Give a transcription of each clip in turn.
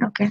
Okay.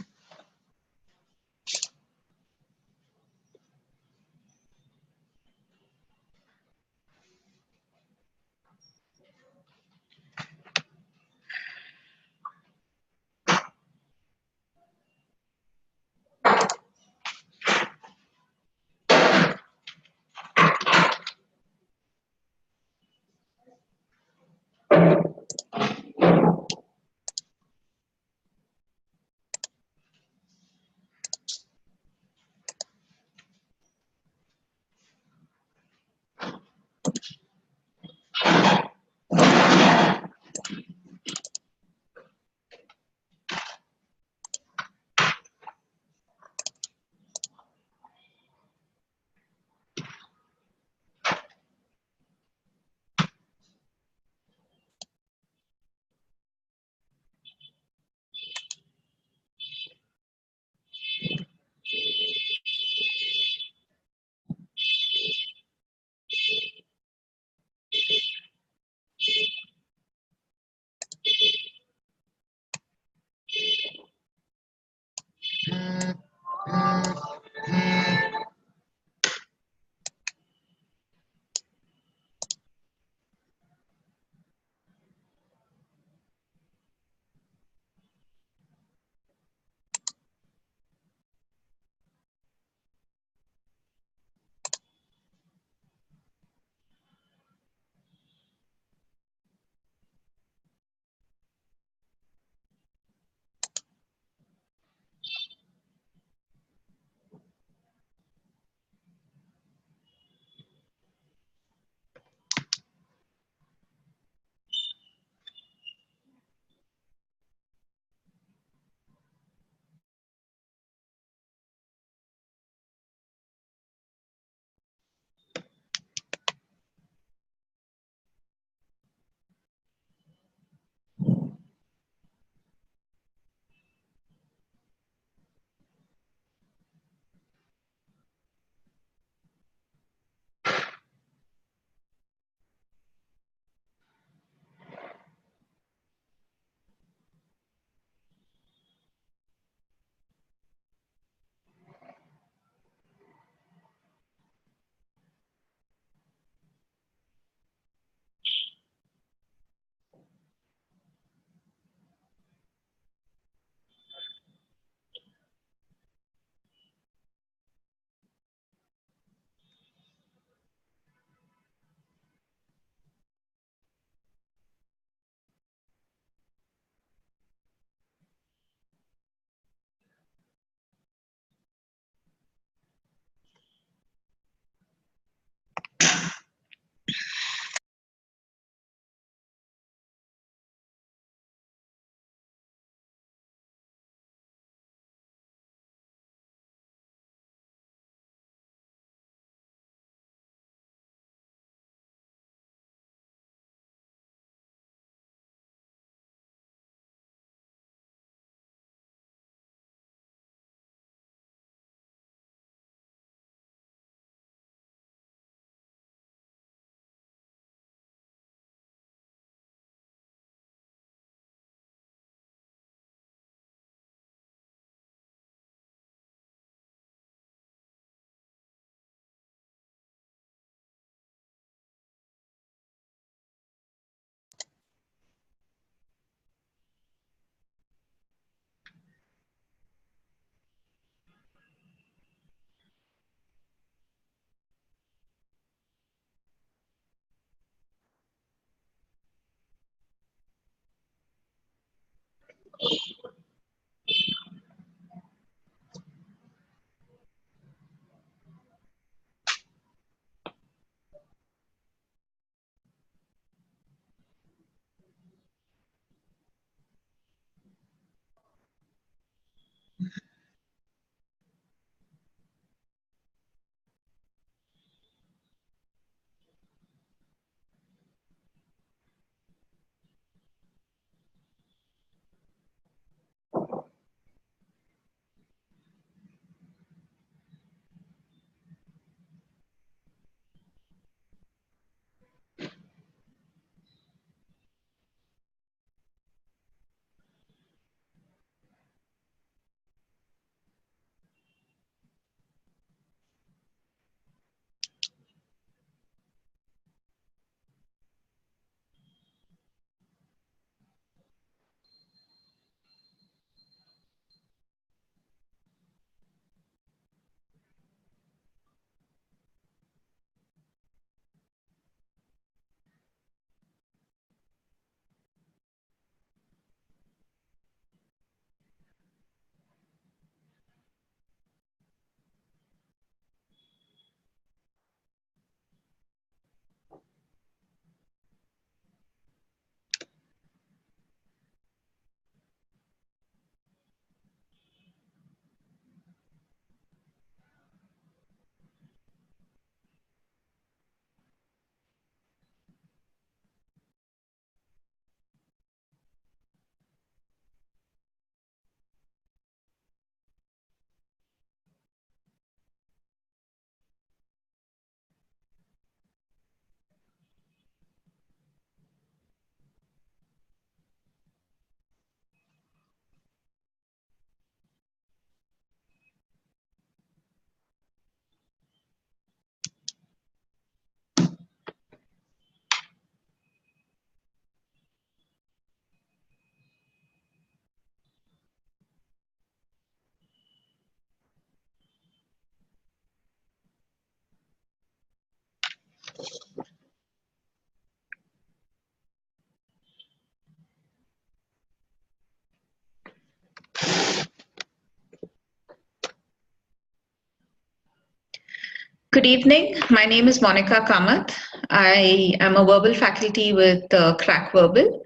Good evening. My name is Monika Kamath. I am a verbal faculty with Crackverbal,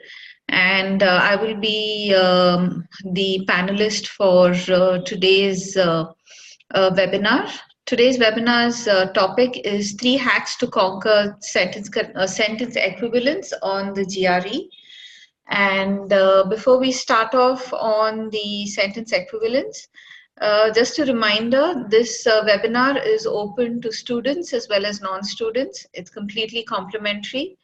and I will be the panelist for today's webinar. Today's webinar's topic is 3 hacks to conquer sentence equivalence on the GRE. And before we start off on the sentence equivalence, just a reminder, this webinar is open to students as well as non-students. It's completely complimentary,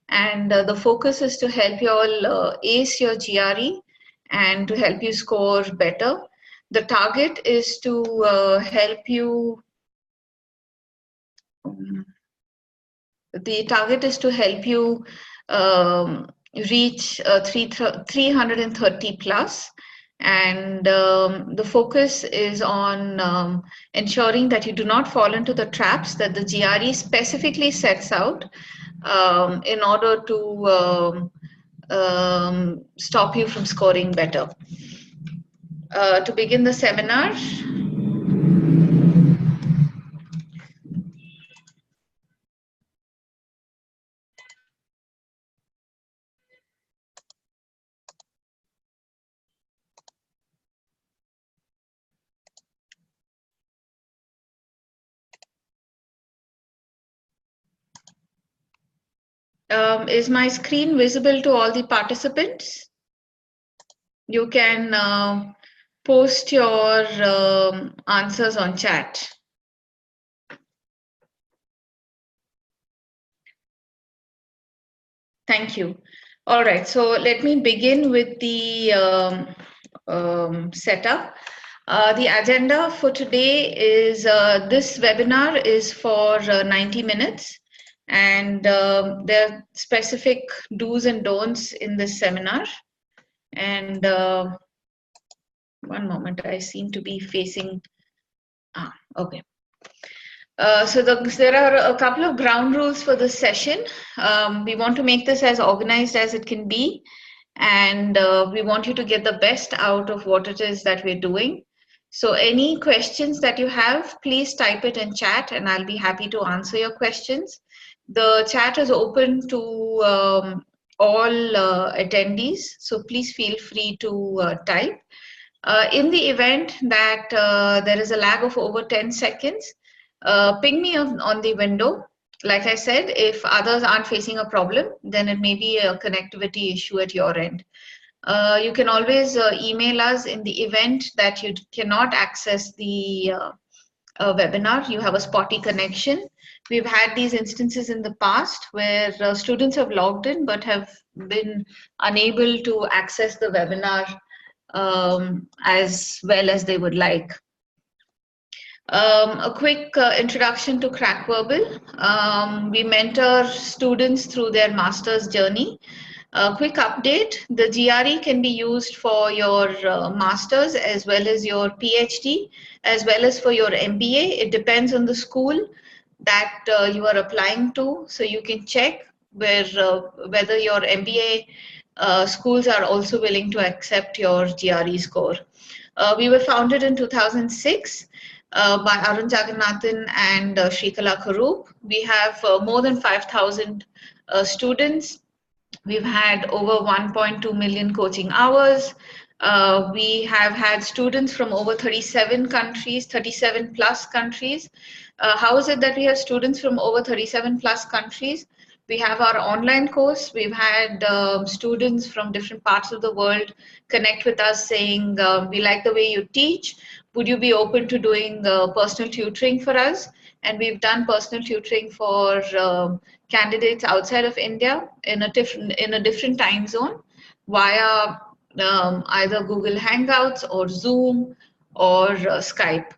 and the focus is to help you all ace your GRE and to help you score better. The target is to help you reach 330 plus, and the focus is on ensuring that you do not fall into the traps that the GRE specifically sets out in order to stop you from scoring better. To begin the seminar, is my screen visible to all the participants? You can post your answers on chat. Thank you. All right, so let me begin with the setup. The agenda for today is this webinar is for 90 minutes, and there are specific do's and don'ts in this seminar. And one moment, I seem to be facing, okay. So there are a couple of ground rules for this session. We want to make this as organized as it can be, and we want you to get the best out of what it is that we're doing. So any questions that you have, please type it in chat and I'll be happy to answer your questions. The chat is open to all attendees, so please feel free to type. In the event that there is a lag of over 10 seconds, ping me on the window. Like I said, if others aren't facing a problem, then it may be a connectivity issue at your end. You can always email us in the event that you cannot access the webinar, you have a spotty connection. We've had these instances in the past where students have logged in but have been unable to access the webinar as well as they would like. A quick introduction to Crackverbal. We mentor students through their master's journey. A quick update, the GRE can be used for your master's as well as your PhD, as well as for your MBA. It depends on the school that you are applying to. So you can check whether your MBA schools are also willing to accept your GRE score. We were founded in 2006. By Arun Jagannathan and Shrikala Karoop. We have more than 5,000 students. We've had over 1.2 million coaching hours. We have had students from over 37 countries, 37 plus countries. How is it that we have students from over 37 plus countries? We have our online course. We've had students from different parts of the world connect with us saying, we like the way you teach. Would you be open to doing personal tutoring for us? And we've done personal tutoring for candidates outside of India in a different time zone via either Google Hangouts or Zoom or Skype.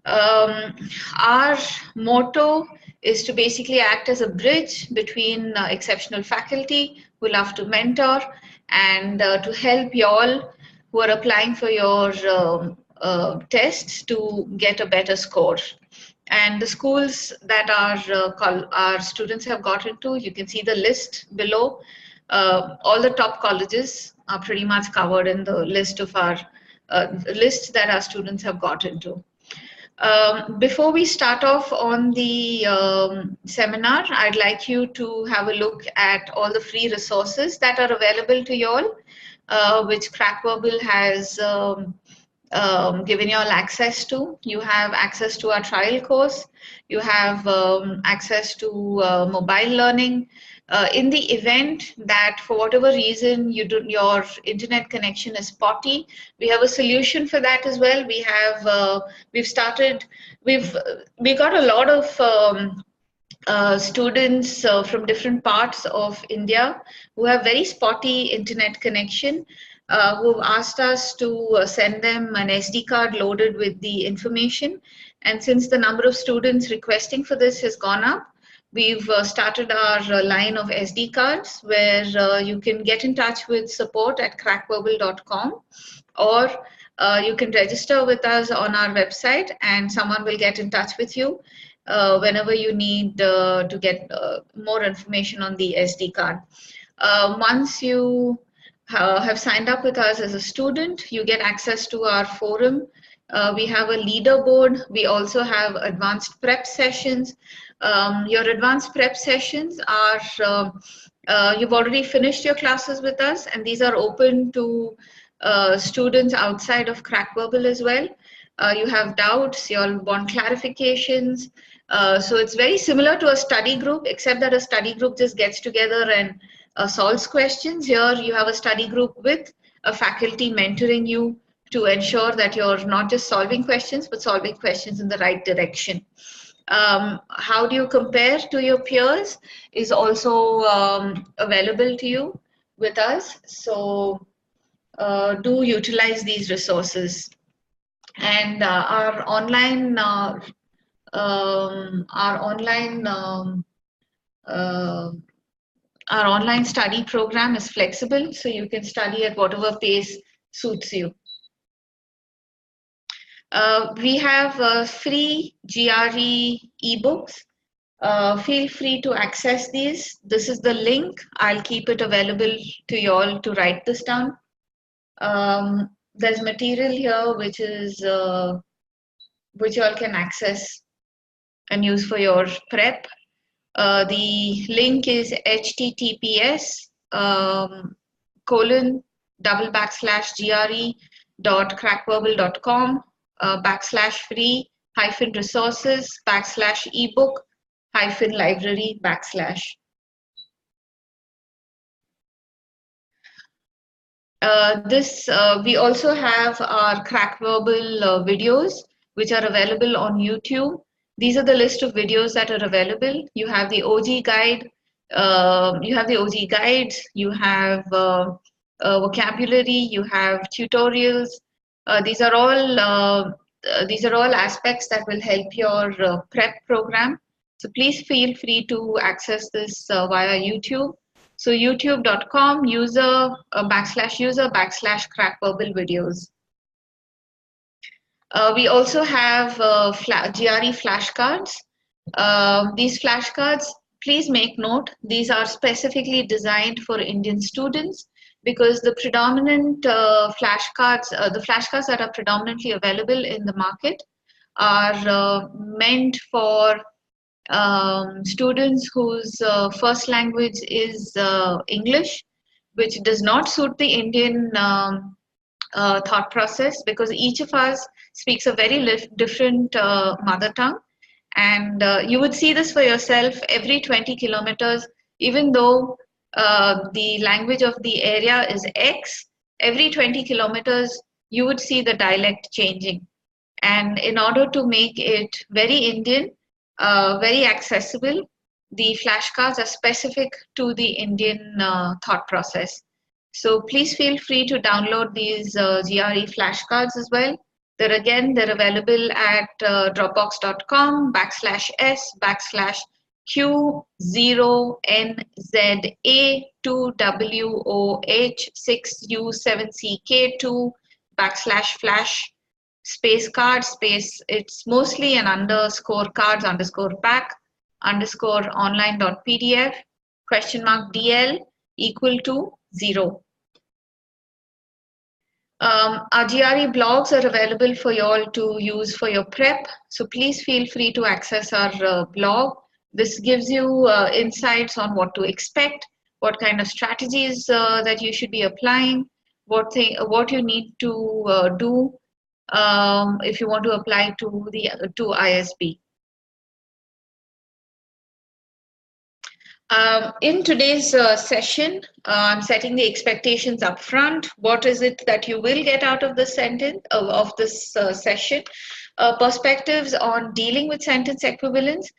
Our motto is to basically act as a bridge between exceptional faculty who love to mentor and to help you all who are applying for your tests to get a better score. And the schools that our students have got into, you can see the list below. All the top colleges are pretty much covered in the list of our list that our students have got into. Before we start off on the seminar, I'd like you to have a look at all the free resources that are available to you all, which Crackverbal has given you all access to. You have access to our trial course. You have access to mobile learning. In the event that for whatever reason your internet connection is spotty, we have a solution for that as well. We got a lot of students from different parts of India who have very spotty internet connection, who have asked us to send them an SD card loaded with the information. And since the number of students requesting for this has gone up, we've started our line of SD cards where you can get in touch with support at crackverbal.com, or you can register with us on our website and someone will get in touch with you whenever you need to get more information on the SD card. Once you have signed up with us as a student, you get access to our forum. We have a leaderboard. We also have advanced prep sessions. Your advanced prep sessions are, you've already finished your classes with us, and these are open to students outside of Crackverbal as well. You have doubts, you all want clarifications. So it's very similar to a study group, except that a study group just gets together and solves questions. Here you have a study group with a faculty mentoring you to ensure that you're not just solving questions, but solving questions in the right direction. How do you compare to your peers is also available to you with us. So do utilize these resources. And our online study program is flexible, so you can study at whatever pace suits you. We have free GRE ebooks. Feel free to access these. This is the link. I'll keep it available to you all to write this down. There's material here which you all can access and use for your prep. The link is https://gre.crackverbal.com/free-resources/ebook-library/. We also have our Crackverbal videos, which are available on YouTube. These are the list of videos that are available. You have the OG guide, you have the OG guides, you have vocabulary, you have tutorials. These are all aspects that will help your prep program. So please feel free to access this via YouTube. So youtube.com /user/Crackverbal videos. We also have GRE flashcards. These flashcards, please make note, these are specifically designed for Indian students because the predominant flashcards, the flashcards that are predominantly available in the market are meant for students whose first language is English, which does not suit the Indian thought process because each of us speaks a very different mother tongue. And you would see this for yourself every 20 kilometers, even though the language of the area is X, every 20 kilometers, you would see the dialect changing. And in order to make it very Indian, very accessible, the flashcards are specific to the Indian thought process. So please feel free to download these GRE flashcards as well. They're available at dropbox.com/S/Q0NZA2WOH6U7CK2 /flash space. It's mostly an _cards_pack_online.pdf !DL =0. Our GRE blogs are available for you all to use for your prep. So please feel free to access our blog. This gives you insights on what to expect, what kind of strategies that you should be applying, what you need to do if you want to apply to ISB. In today's session, I'm setting the expectations up front. What is it that you will get out of this sentence, of this session? Perspectives on dealing with sentence equivalence,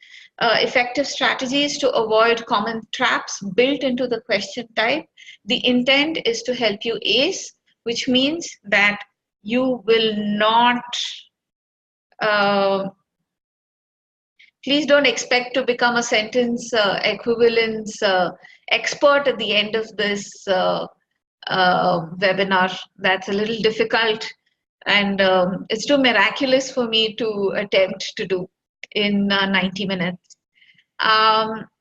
effective strategies to avoid common traps built into the question type. The intent is to help you ace, which means that you will not please don't expect to become a sentence equivalence expert at the end of this webinar. That's a little difficult, and it's too miraculous for me to attempt to do in 90 minutes.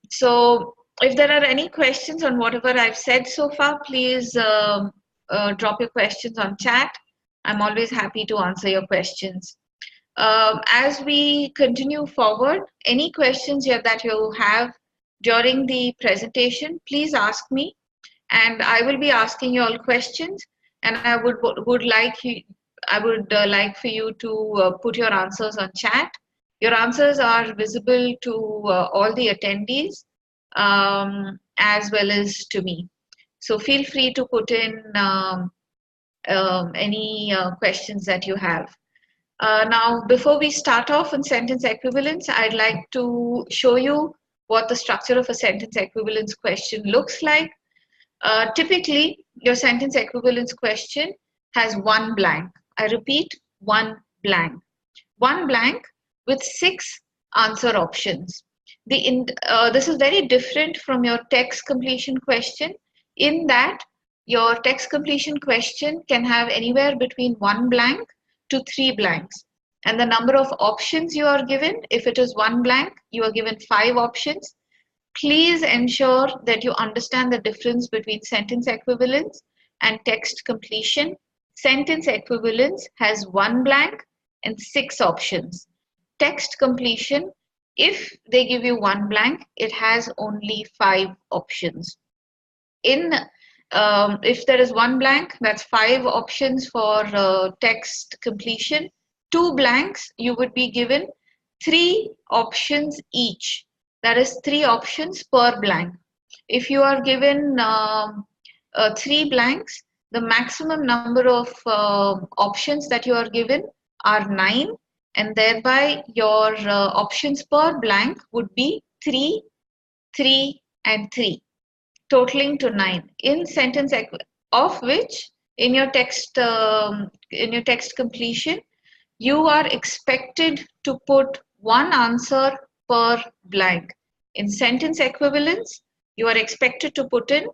So if there are any questions on whatever I've said so far, please drop your questions on chat. I'm always happy to answer your questions. As we continue forward, any questions here that you have during the presentation, please ask me, and I will be asking you all questions. And I would like for you to put your answers on chat. Your answers are visible to all the attendees as well as to me. So feel free to put in any questions that you have. Now, before we start off on sentence equivalence, I'd like to show you what the structure of a sentence equivalence question looks like. Typically, your sentence equivalence question has one blank. I repeat, one blank. One blank with 6 answer options. This is very different from your text completion question in that your text completion question can have anywhere between 1 blank to 3 blanks. And the number of options you are given, if it is 1 blank, you are given 5 options. Please ensure that you understand the difference between sentence equivalence and text completion. Sentence equivalence has 1 blank and 6 options. Text completion, if they give you 1 blank, it has only 5 options. If there is 1 blank, that's 5 options for text completion. 2 blanks, you would be given 3 options each. That is 3 options per blank. If you are given 3 blanks, the maximum number of options that you are given are 9, and thereby your options per blank would be 3, 3, and 3. Totaling to 9 in sentence of which in your text completion you are expected to put 1 answer per blank. In sentence equivalence, you are expected to put in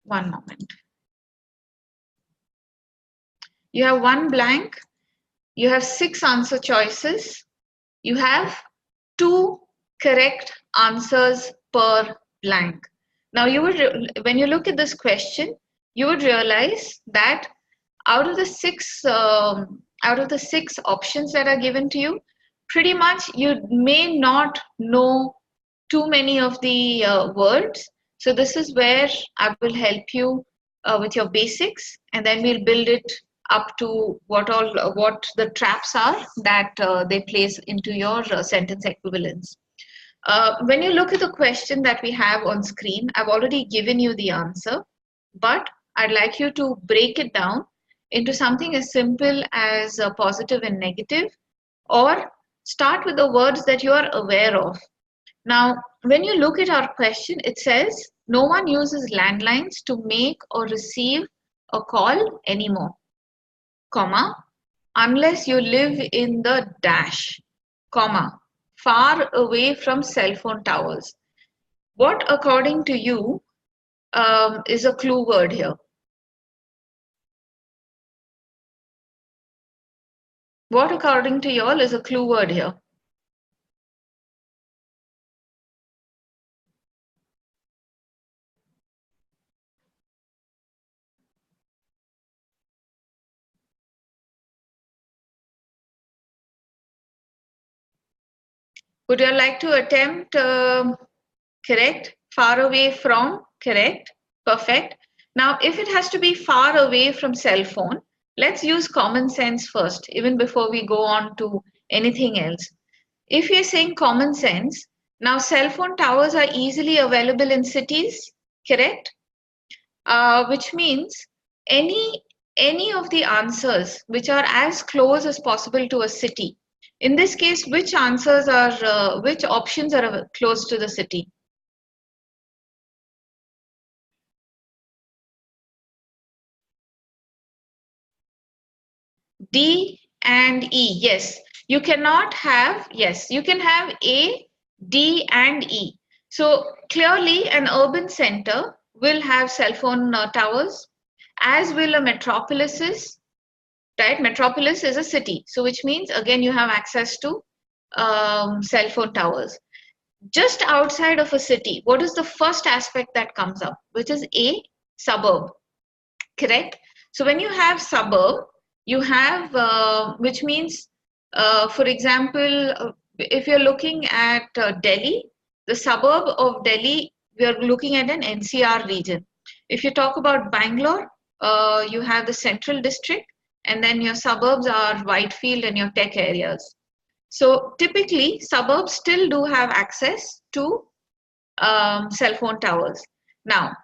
one moment. You have 1 blank. You have 6 answer choices. You have 2 correct answers per blank. Now, when you look at this question, you would realize that out of the 6 options that are given to you, pretty much you may not know too many of the words. So this is where I will help you with your basics, and then we'll build it up to what the traps are that they place into your sentence equivalence. When you look at the question that we have on screen, I've already given you the answer, but I'd like you to break it down into something as simple as positive and negative, or start with the words that you are aware of. Now, when you look at our question, it says, no one uses landlines to make or receive a call anymore, comma, unless you live in the dash, comma, far away from cell phone towers. What, according to you, is a clue word here? What, according to you all, is a clue word here? Would you like to attempt? Correct. Far away from. Correct. Perfect. Now, if it has to be far away from cell phone, let's use common sense first, even before we go on to anything else. If you're saying common sense, now cell phone towers are easily available in cities, correct? Which means any of the answers which are as close as possible to a city. In this case, which answers are which options are close to the city? D and E. Yes, you cannot have. Yes, you can have A, D, and E. So clearly, an urban center will have cell phone towers, as will a metropolis. Right? Metropolis is a city, so which means again you have access to cell phone towers. Just outside of a city, what is the first aspect that comes up? Which is A, suburb, correct? So when you have suburb, you have, which means, for example, if you're looking at Delhi, the suburb of Delhi, we are looking at an NCR region. If you talk about Bangalore, you have the central district, and then your suburbs are Whitefield and your tech areas. So typically, suburbs still do have access to cell phone towers. Now,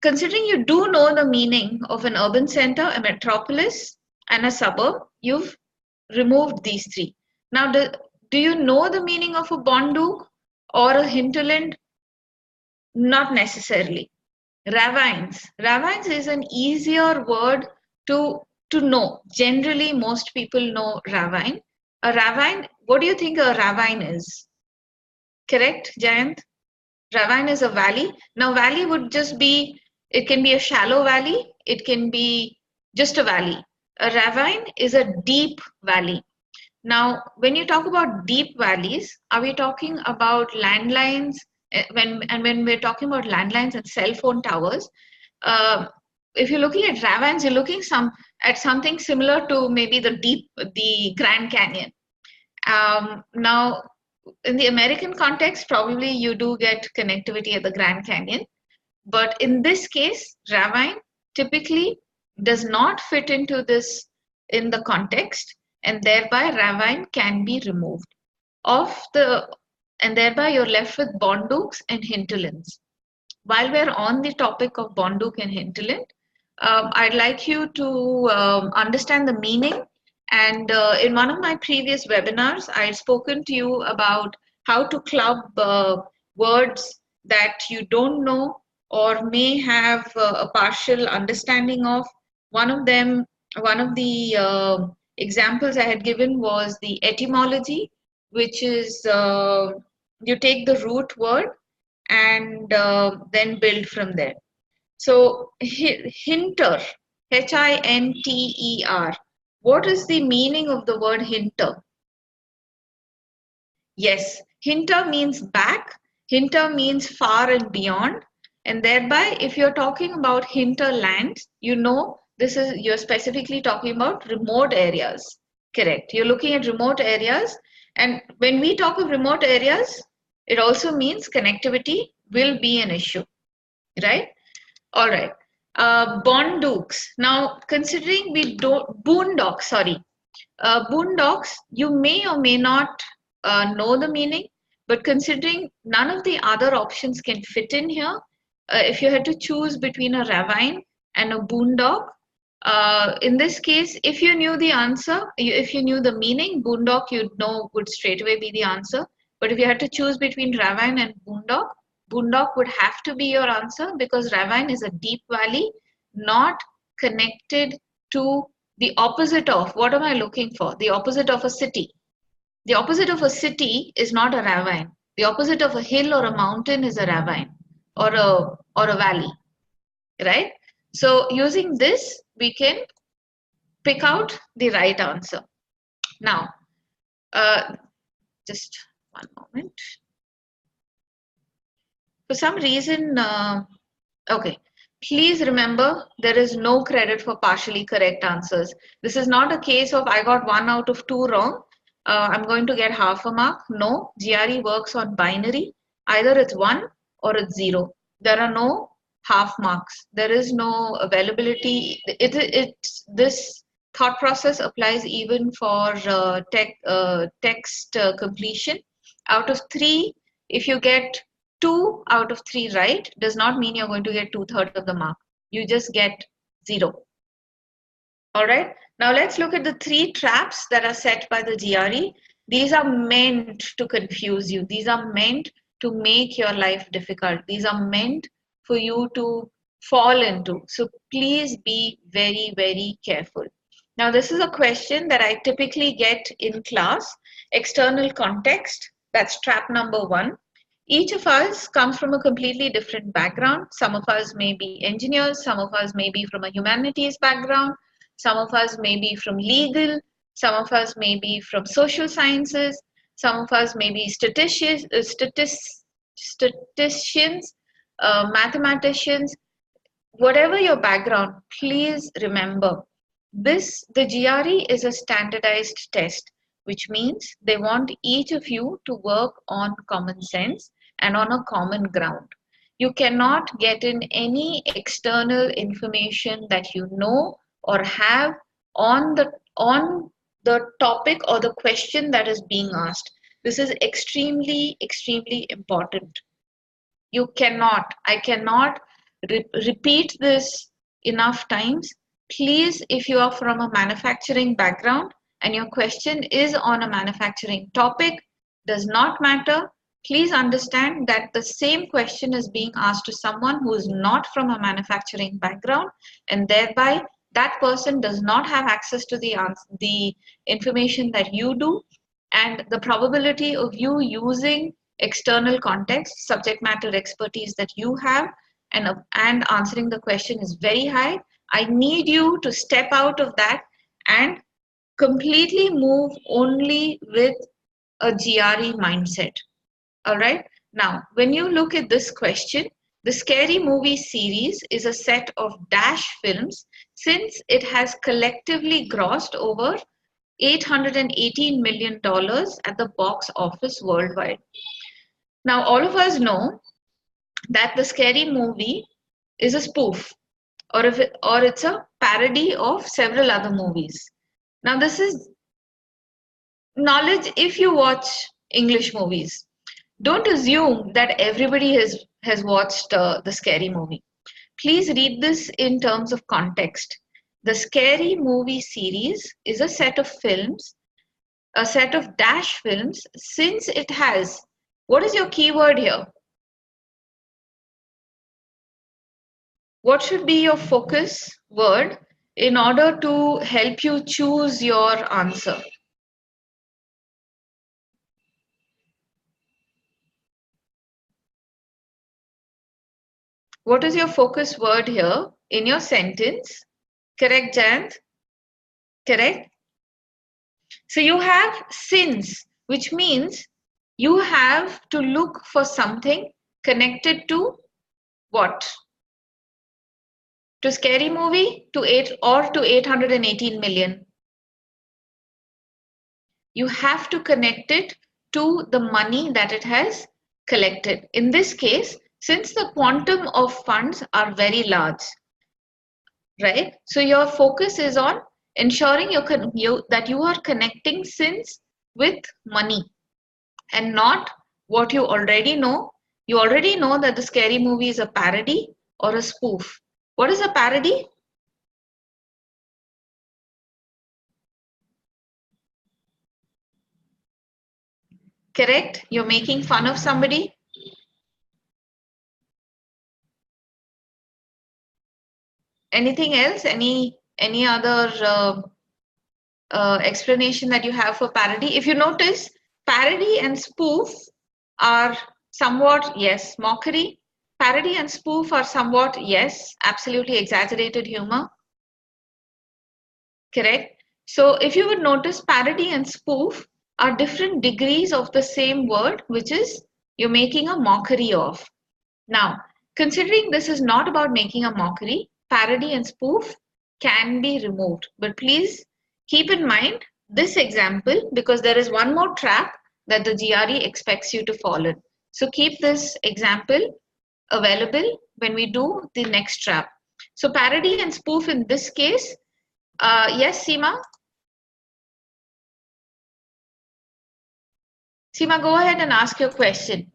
considering you do know the meaning of an urban center, a metropolis, and a suburb, you've removed these three. Now, do you know the meaning of a Bondu or a hinterland? Not necessarily. Ravines. Ravines is an easier word to know. Generally, most people know ravine. A ravine, what do you think a ravine is? Correct, Jayant? Ravine is a valley. Now, valley would just be, it can be a shallow valley, it can be just a valley. A ravine is a deep valley. Now, when you talk about deep valleys, are we talking about landlines? When we're talking about landlines and cell phone towers, if you're looking at ravines, you're looking at something similar to maybe the Grand Canyon. Now, in the American context, probably you do get connectivity at the Grand Canyon. But in this case, ravine typically does not fit into this in the context, and thereby ravine can be removed and thereby you're left with bonduks and hinterlands. While we're on the topic of bonduk and hinterland, I'd like you to understand the meaning. And in one of my previous webinars, I had spoken to you about how to club words that you don't know or may have a partial understanding of. One of the examples I had given was the etymology, which is you take the root word and then build from there. So hinter, Hinter. What is the meaning of the word hinter? Yes, hinter means back. Hinter means far and beyond. And thereby, if you're talking about hinterlands, you know you're specifically talking about remote areas. Correct. You're looking at remote areas. And when we talk of remote areas, it also means connectivity will be an issue, right? All right. Bonduks. Now, considering boondocks, you may or may not know the meaning, but considering none of the other options can fit in here, if you had to choose between a ravine and a boondock, in this case, if you knew the answer, if you knew the meaning, boondock would straight away be the answer. But if you had to choose between ravine and boondock, boondock would have to be your answer because ravine is a deep valley, not connected to the opposite of, what am I looking for? The opposite of a city. The opposite of a city is not a ravine. The opposite of a hill or a mountain is a ravine or a valley, right? So using this, we can pick out the right answer. Now, just one moment. For some reason, okay, please remember there is no credit for partially correct answers. This is not a case of I got 1 out of 2 wrong. I'm going to get half a mark. No, GRE works on binary. Either it's 1 or it's 0. There are no half marks. There is no availability. This thought process applies even for text completion. Out of 3, if you get 2 out of 3 right, does not mean you're going to get 2/3 of the mark. You just get 0. All right. Now let's look at the 3 traps that are set by the GRE. These are meant to confuse you. These are meant to make your life difficult. These are meant for you to fall into. So please be very, very careful. Now this is a question that I typically get in class. External context. That's trap number 1. Each of us comes from a completely different background. Some of us may be engineers. Some of us may be from a humanities background. Some of us may be from legal, some of us may be from social sciences, some of us may be statisticians, mathematicians. Whatever your background, please remember, the GRE is a standardized test, which means they want each of you to work on common sense and on a common ground. You cannot get in any external information that you know or have on the topic or the question that is being asked. This is extremely, extremely important. I cannot repeat this enough times. Please, if you are from a manufacturing background and your question is on a manufacturing topic, does not matter. Please understand that the same question is being asked to someone who is not from a manufacturing background, and thereby that person does not have access to the information that you do, and the probability of you using external context, subject matter expertise that you have, and answering the question is very high. I need you to step out of that and completely move only with a GRE mindset. All right. Now, when you look at this question, the Scary Movie series is a set of Dash films since it has collectively grossed over $818 million at the box office worldwide. Now, all of us know that the Scary Movie is a spoof, or it's a parody of several other movies. Now, this is knowledge if you watch English movies. Don't assume that everybody has watched the Scary Movie. Please read this in terms of context. The Scary Movie series is a set of films, a set of Dash films, since it has, what is your keyword here? What should be your focus word in order to help you choose your answer? What is your focus word here in your sentence? Correct, Jayant? Correct? So you have since, which means you have to look for something connected to what? To Scary Movie, to 818 million. You have to connect it to the money that it has collected. In this case, since the quantum of funds are very large, right? So your focus is on ensuring that you are connecting since with money and not what you already know. You already know that the Scary Movie is a parody or a spoof. What is a parody? Correct? You're making fun of somebody. Anything else? Any other explanation that you have for parody? If you notice, parody and spoof are somewhat, yes, mockery. Parody and spoof are somewhat, yes, absolutely exaggerated humor. Correct? So if you would notice, parody and spoof are different degrees of the same word, which is you're making a mockery of. Now, considering this is not about making a mockery, parody and spoof can be removed. But please keep in mind this example because there is one more trap that the GRE expects you to fall in. So keep this example available when we do the next trap. So parody and spoof in this case, yes, Seema? Seema, go ahead and ask your question.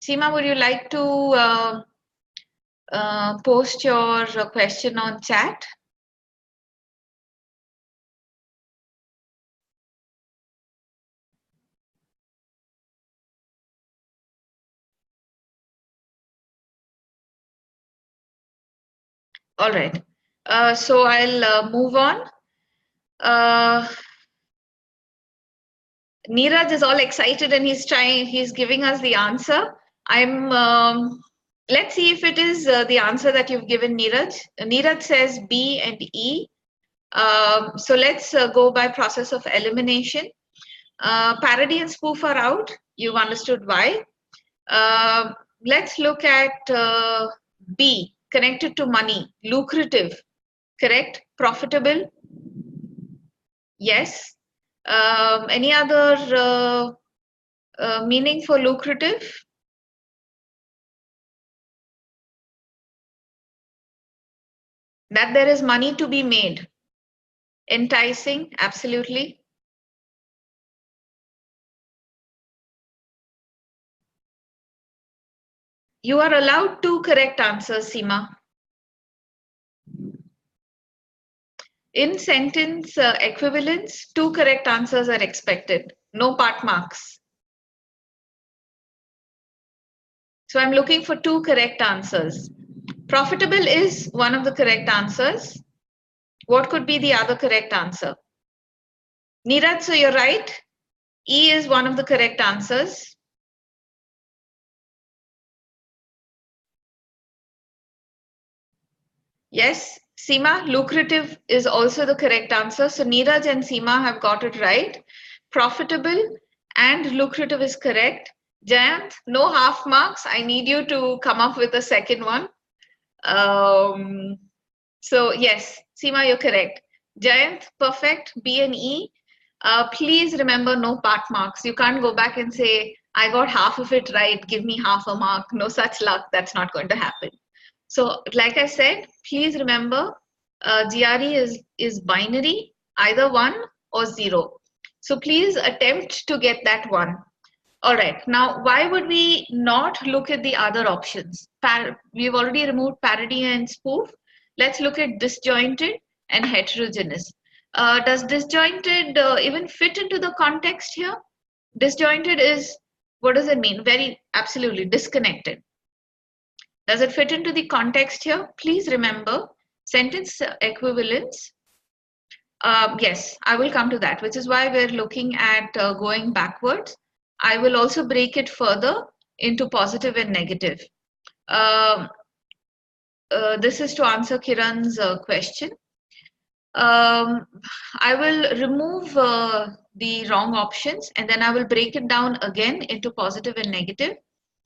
Seema, would you like to post your question on chat? All right. So I'll move on. Neeraj is all excited and he's giving us the answer. Let's see if it is the answer that you've given, Neeraj. Neeraj says B and E. So let's go by process of elimination. Parody and spoof are out. You've understood why. Let's look at B, connected to money, lucrative, correct? Profitable, yes. Any other meaning for lucrative? That there is money to be made. Enticing, absolutely. You are allowed two correct answers, Seema. In sentence equivalence, two correct answers are expected. No part marks. So I'm looking for two correct answers. Profitable is one of the correct answers. What could be the other correct answer? Neeraj, so you're right. E is one of the correct answers. Yes, Seema, lucrative is also the correct answer. So Neeraj and Seema have got it right. Profitable and lucrative is correct. Jayant, no half marks. I need you to come up with a second one. So yes, Seema, you're correct. Jayant, perfect. B and E. Please remember no part marks. You can't go back and say, I got half of it right, give me half a mark. No such luck. That's not going to happen. So like I said, please remember GRE is binary, either 1 or 0. So please attempt to get that 1. All right. Now, why would we not look at the other options? We've already removed parody and spoof. Let's look at disjointed and heterogeneous. Does disjointed even fit into the context here? Disjointed is, what does it mean? Very absolutely disconnected. Does it fit into the context here? Please remember sentence equivalence. Yes, I will come to that, which is why we're looking at going backwards. I will also break it further into positive and negative. This is to answer Kiran's question. I will remove the wrong options and then I will break it down again into positive and negative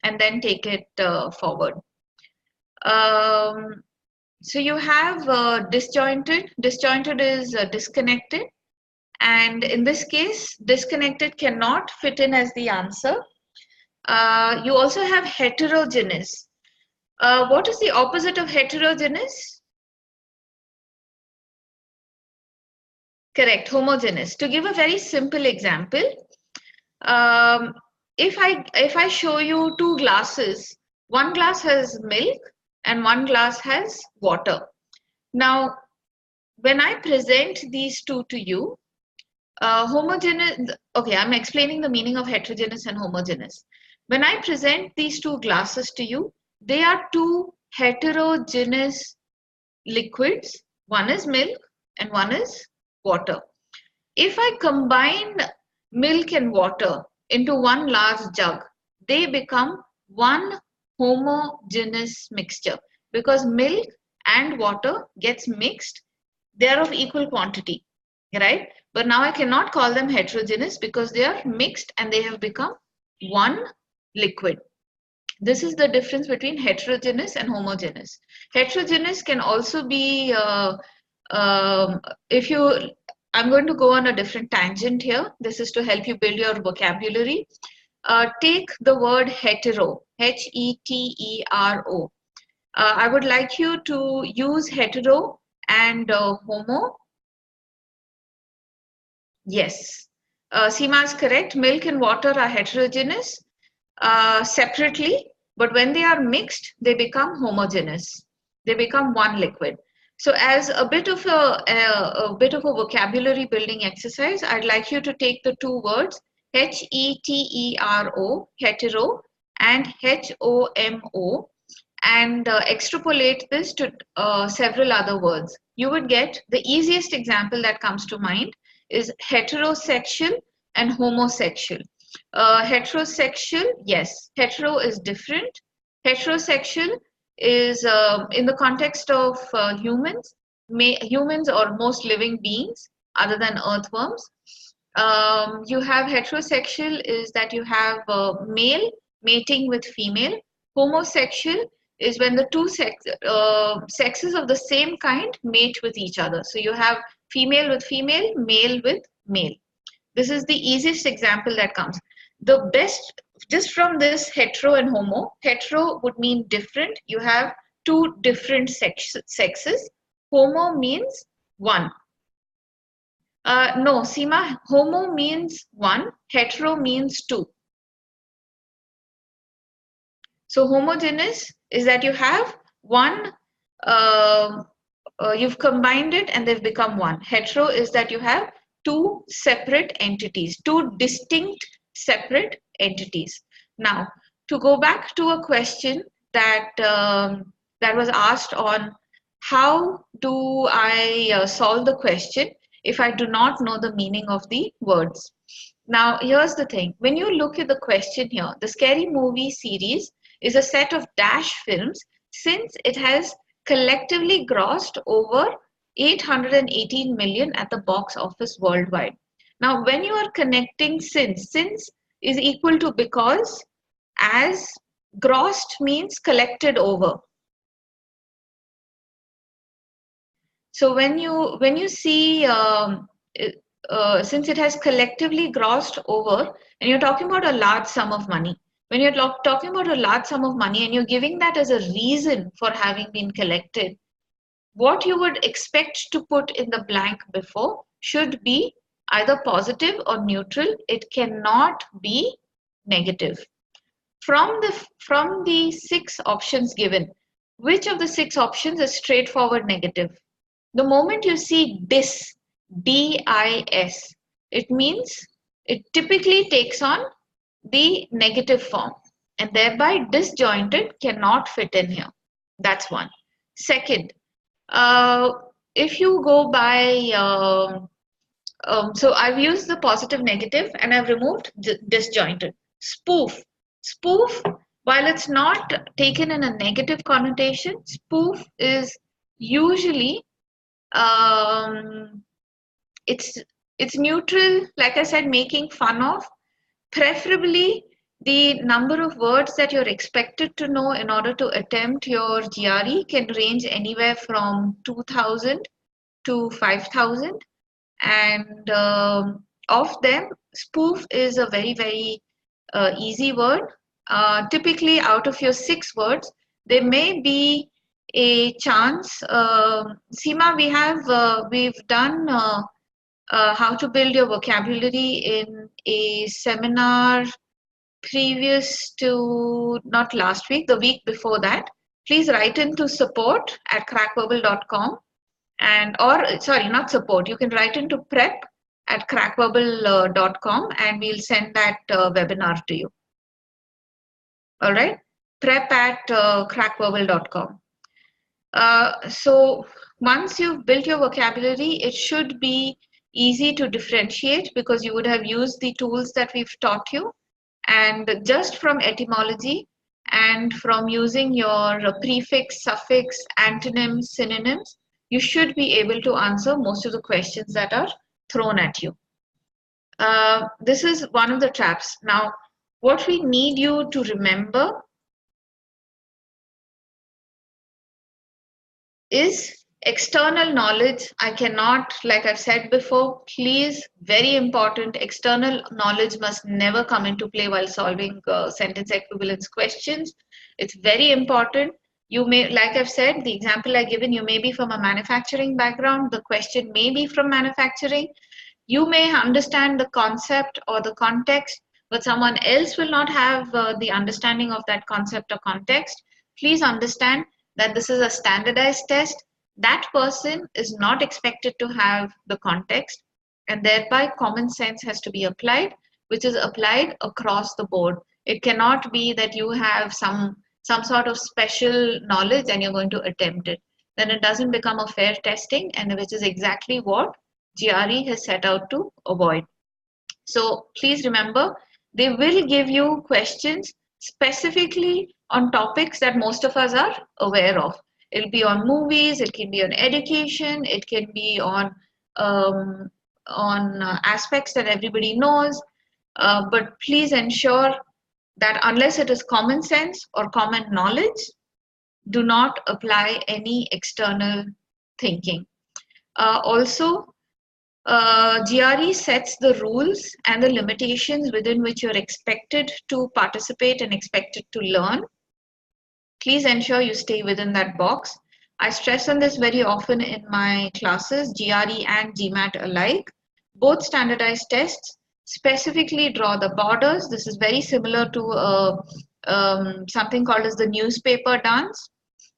and then take it forward. So you have disjointed. Disjointed is disconnected. And in this case, disconnected cannot fit in as the answer. You also have heterogeneous. What is the opposite of heterogeneous? Correct, homogeneous. To give a very simple example, if I show you two glasses, one glass has milk and one glass has water. Now, when I present these two to you, homogeneous, okay, I'm explaining the meaning of heterogeneous and homogeneous. When I present these two glasses to you, they are two heterogeneous liquids. One is milk and one is water. If I combine milk and water into one large jug, they become one homogeneous mixture because milk and water gets mixed. They are of equal quantity, right? But now I cannot call them heterogeneous because they are mixed and they have become one liquid. This is the difference between heterogeneous and homogeneous. Heterogeneous can also be, if you, I'm going to go on a different tangent here. This is to help you build your vocabulary. Take the word hetero, Hetero. I would like you to use hetero and homo. Yes. Seema is correct. Milk and water are heterogeneous separately, but when they are mixed, they become homogeneous. They become one liquid. So, as a bit of a vocabulary building exercise, I'd like you to take the two words hetero, hetero, and homo, and extrapolate this to several other words. You would get the easiest example that comes to mind is heterosexual and homosexual. Heterosexual, yes, hetero is different. Heterosexual is in the context of humans, humans or most living beings other than earthworms. You have heterosexual is that you have male mating with female. Homosexual is when the two sexes of the same kind mate with each other. So you have female with female, male with male. This is the easiest example that comes. The best, just from this hetero and homo, hetero would mean different. You have two different sexes. Homo means one. No, Seema, homo means one, hetero means two. So homogeneous is that you have one, you've combined it and they've become one. Hetero is that you have two separate entities, two distinct separate entities. Now, to go back to a question that that was asked on how do I solve the question if I do not know the meaning of the words. Now, here's the thing. When you look at the question here, the Scary Movie series is a set of dash films since it has collectively grossed over 818 million at the box office worldwide. Now, when you are connecting since is equal to because, as grossed means collected over. So when you see since it has collectively grossed over, and you're talking about a large sum of money. When you're talking about a large sum of money and you're giving that as a reason for having been collected, what you would expect to put in the blank before should be either positive or neutral. It cannot be negative. From the 6 options given, which of the 6 options is straightforward negative? The moment you see dis, D-I-S, it means it typically takes on the negative form, and thereby disjointed cannot fit in here. That's one. Second, if you go by, so I've used the positive negative and I've removed disjointed. Spoof. Spoof, while it's not taken in a negative connotation, spoof is usually it's neutral, like I said, making fun of. Preferably, the number of words that you're expected to know in order to attempt your GRE can range anywhere from 2,000 to 5,000. And of them, spoof is a very, very easy word. Typically, out of your 6 words, there may be a chance. Seema, we've done how to build your vocabulary in a seminar previous to, not last week, the week before that. Please write into support@crackverbal.com, sorry, not support, you can write into prep@crackverbal.com and we'll send that webinar to you. All right, prep@crackverbal.com. So once you've built your vocabulary, it should be easy to differentiate because you would have used the tools that we've taught you, and just from etymology and from using your prefix, suffix, antonyms, synonyms, you should be able to answer most of the questions that are thrown at you. This is one of the traps. Now, what we need you to remember is external knowledge. I cannot, like I've said before, please, very important, external knowledge must never come into play while solving sentence equivalence questions. It's very important. You may, like I've said, the example I've given, you may be from a manufacturing background, the question may be from manufacturing. You may understand the concept or the context, but someone else will not have the understanding of that concept or context. Please understand that this is a standardized test. That person is not expected to have the context, and thereby common sense has to be applied, which is applied across the board. It cannot be that you have some sort of special knowledge and you're going to attempt it. Then it doesn't become a fair testing, and which is exactly what GRE has set out to avoid. So please remember, they will give you questions specifically on topics that most of us are aware of. It'll be on movies, it can be on education, it can be um, on aspects that everybody knows. But please ensure that unless it is common sense or common knowledge, do not apply any external thinking. Also, GRE sets the rules and the limitations within which you're expected to participate and expected to learn. Please ensure you stay within that box. I stress on this very often in my classes, GRE and GMAT alike. Both standardized tests specifically draw the borders. This is very similar to something called as the newspaper dance.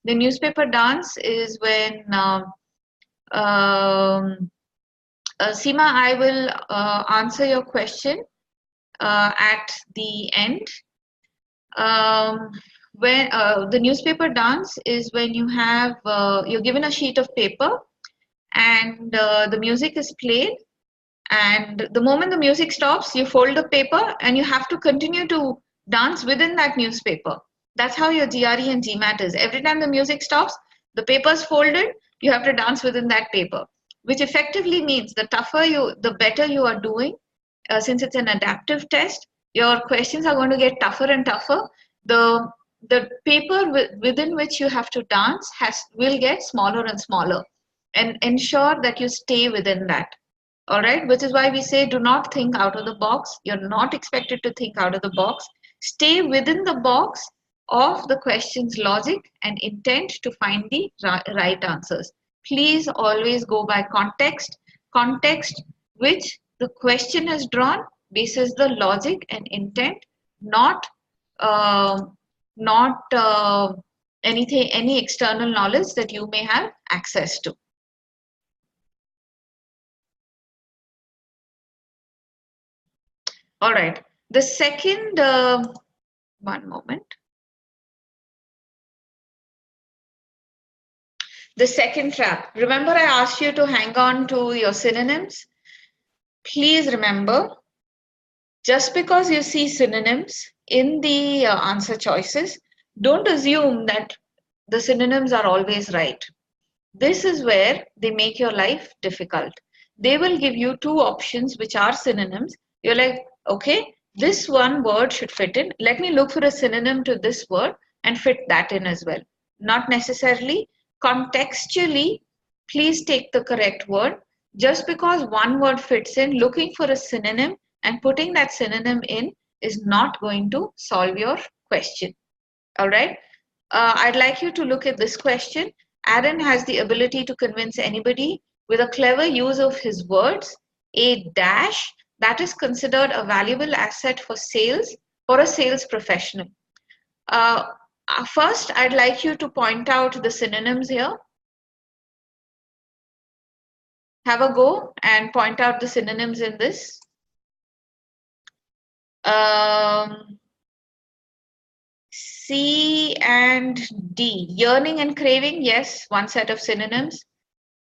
The newspaper dance is when Seema, I will answer your question at the end. When the newspaper dance is when you have you're given a sheet of paper and the music is played, and the moment the music stops, you fold the paper and you have to continue to dance within that newspaper. That's how your GRE and GMAT is. Every time the music stops, the paper's folded, you have to dance within that paper, which effectively means the better you are doing. Since it's an adaptive test, your questions are going to get tougher and tougher. The paper within which you have to dance will get smaller and smaller, and ensure that you stay within that. All right, which is why we say do not think out of the box. You're not expected to think out of the box. Stay within the box of the question's logic and intent to find the right answers. Please always go by context which the question has drawn basis the logic and intent, not uh, not any external knowledge that you may have access to. All right. The second, one moment. The second trap. Remember, I asked you to hang on to your synonyms. Please remember, just because you see synonyms in the answer choices, don't assume that the synonyms are always right. This is where they make your life difficult. They will give you two options which are synonyms. You're like, okay, this one word should fit in. Let me look for a synonym to this word and fit that in as well. Not necessarily. Contextually, please take the correct word. Just because one word fits in, looking for a synonym and putting that synonym in is not going to solve your question. All right. I'd like you to look at this question. Aaron has the ability to convince anybody with a clever use of his words. A dash that is considered a valuable asset for sales for a sales professional. First, I'd like you to point out the synonyms here. Have a go and point out the synonyms in this. C and D, yearning and craving, yes, one set of synonyms.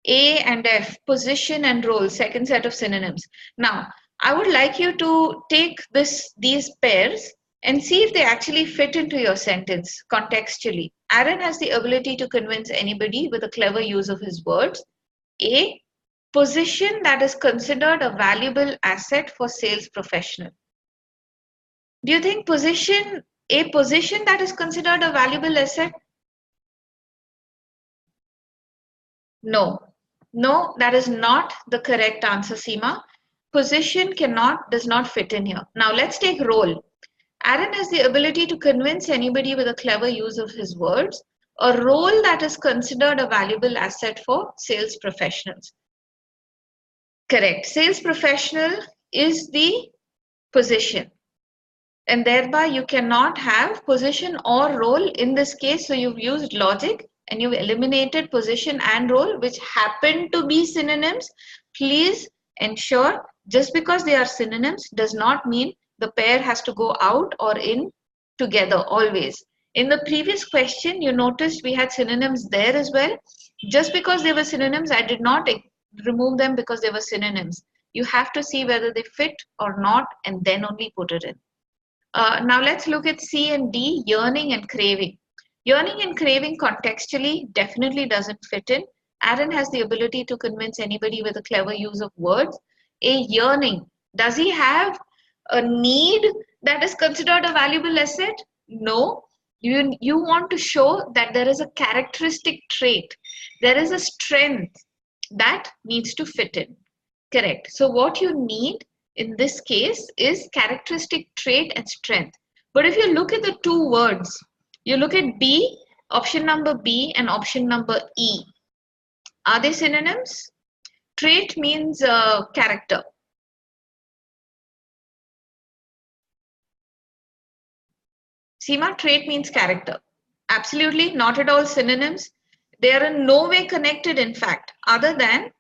A and F, position and role, second set of synonyms. Now, I would like you to take these pairs and see if they actually fit into your sentence contextually. Aaron has the ability to convince anybody with a clever use of his words. A, position that is considered a valuable asset for sales professional. Do you think a position that is considered a valuable asset? No, no, that is not the correct answer, Seema. Position does not fit in here. Now let's take role. Aaron has the ability to convince anybody with a clever use of his words, a role that is considered a valuable asset for sales professionals. Correct. Sales professional is the position, and thereby you cannot have position or role in this case. So you've used logic and you've eliminated position and role, which happen to be synonyms. Please ensure just because they are synonyms does not mean the pair has to go out or in together always. In the previous question, you noticed we had synonyms there as well. Just because they were synonyms, I did not remove them because they were synonyms. You have to see whether they fit or not and then only put it in. Now let's look at C and D, yearning and craving. Yearning and craving contextually definitely doesn't fit in. Aaron has the ability to convince anybody with a clever use of words. A yearning, does he have a need that is considered a valuable asset? No. You want to show that there is a characteristic trait, there is a strength that needs to fit in. Correct. So what you need in this case is characteristic trait and strength. But if you look at the two words, you look at B, option number B and option number E. Are they synonyms? Trait means character. Seema, trait means character. Absolutely not at all synonyms. They are in no way connected, in fact, other than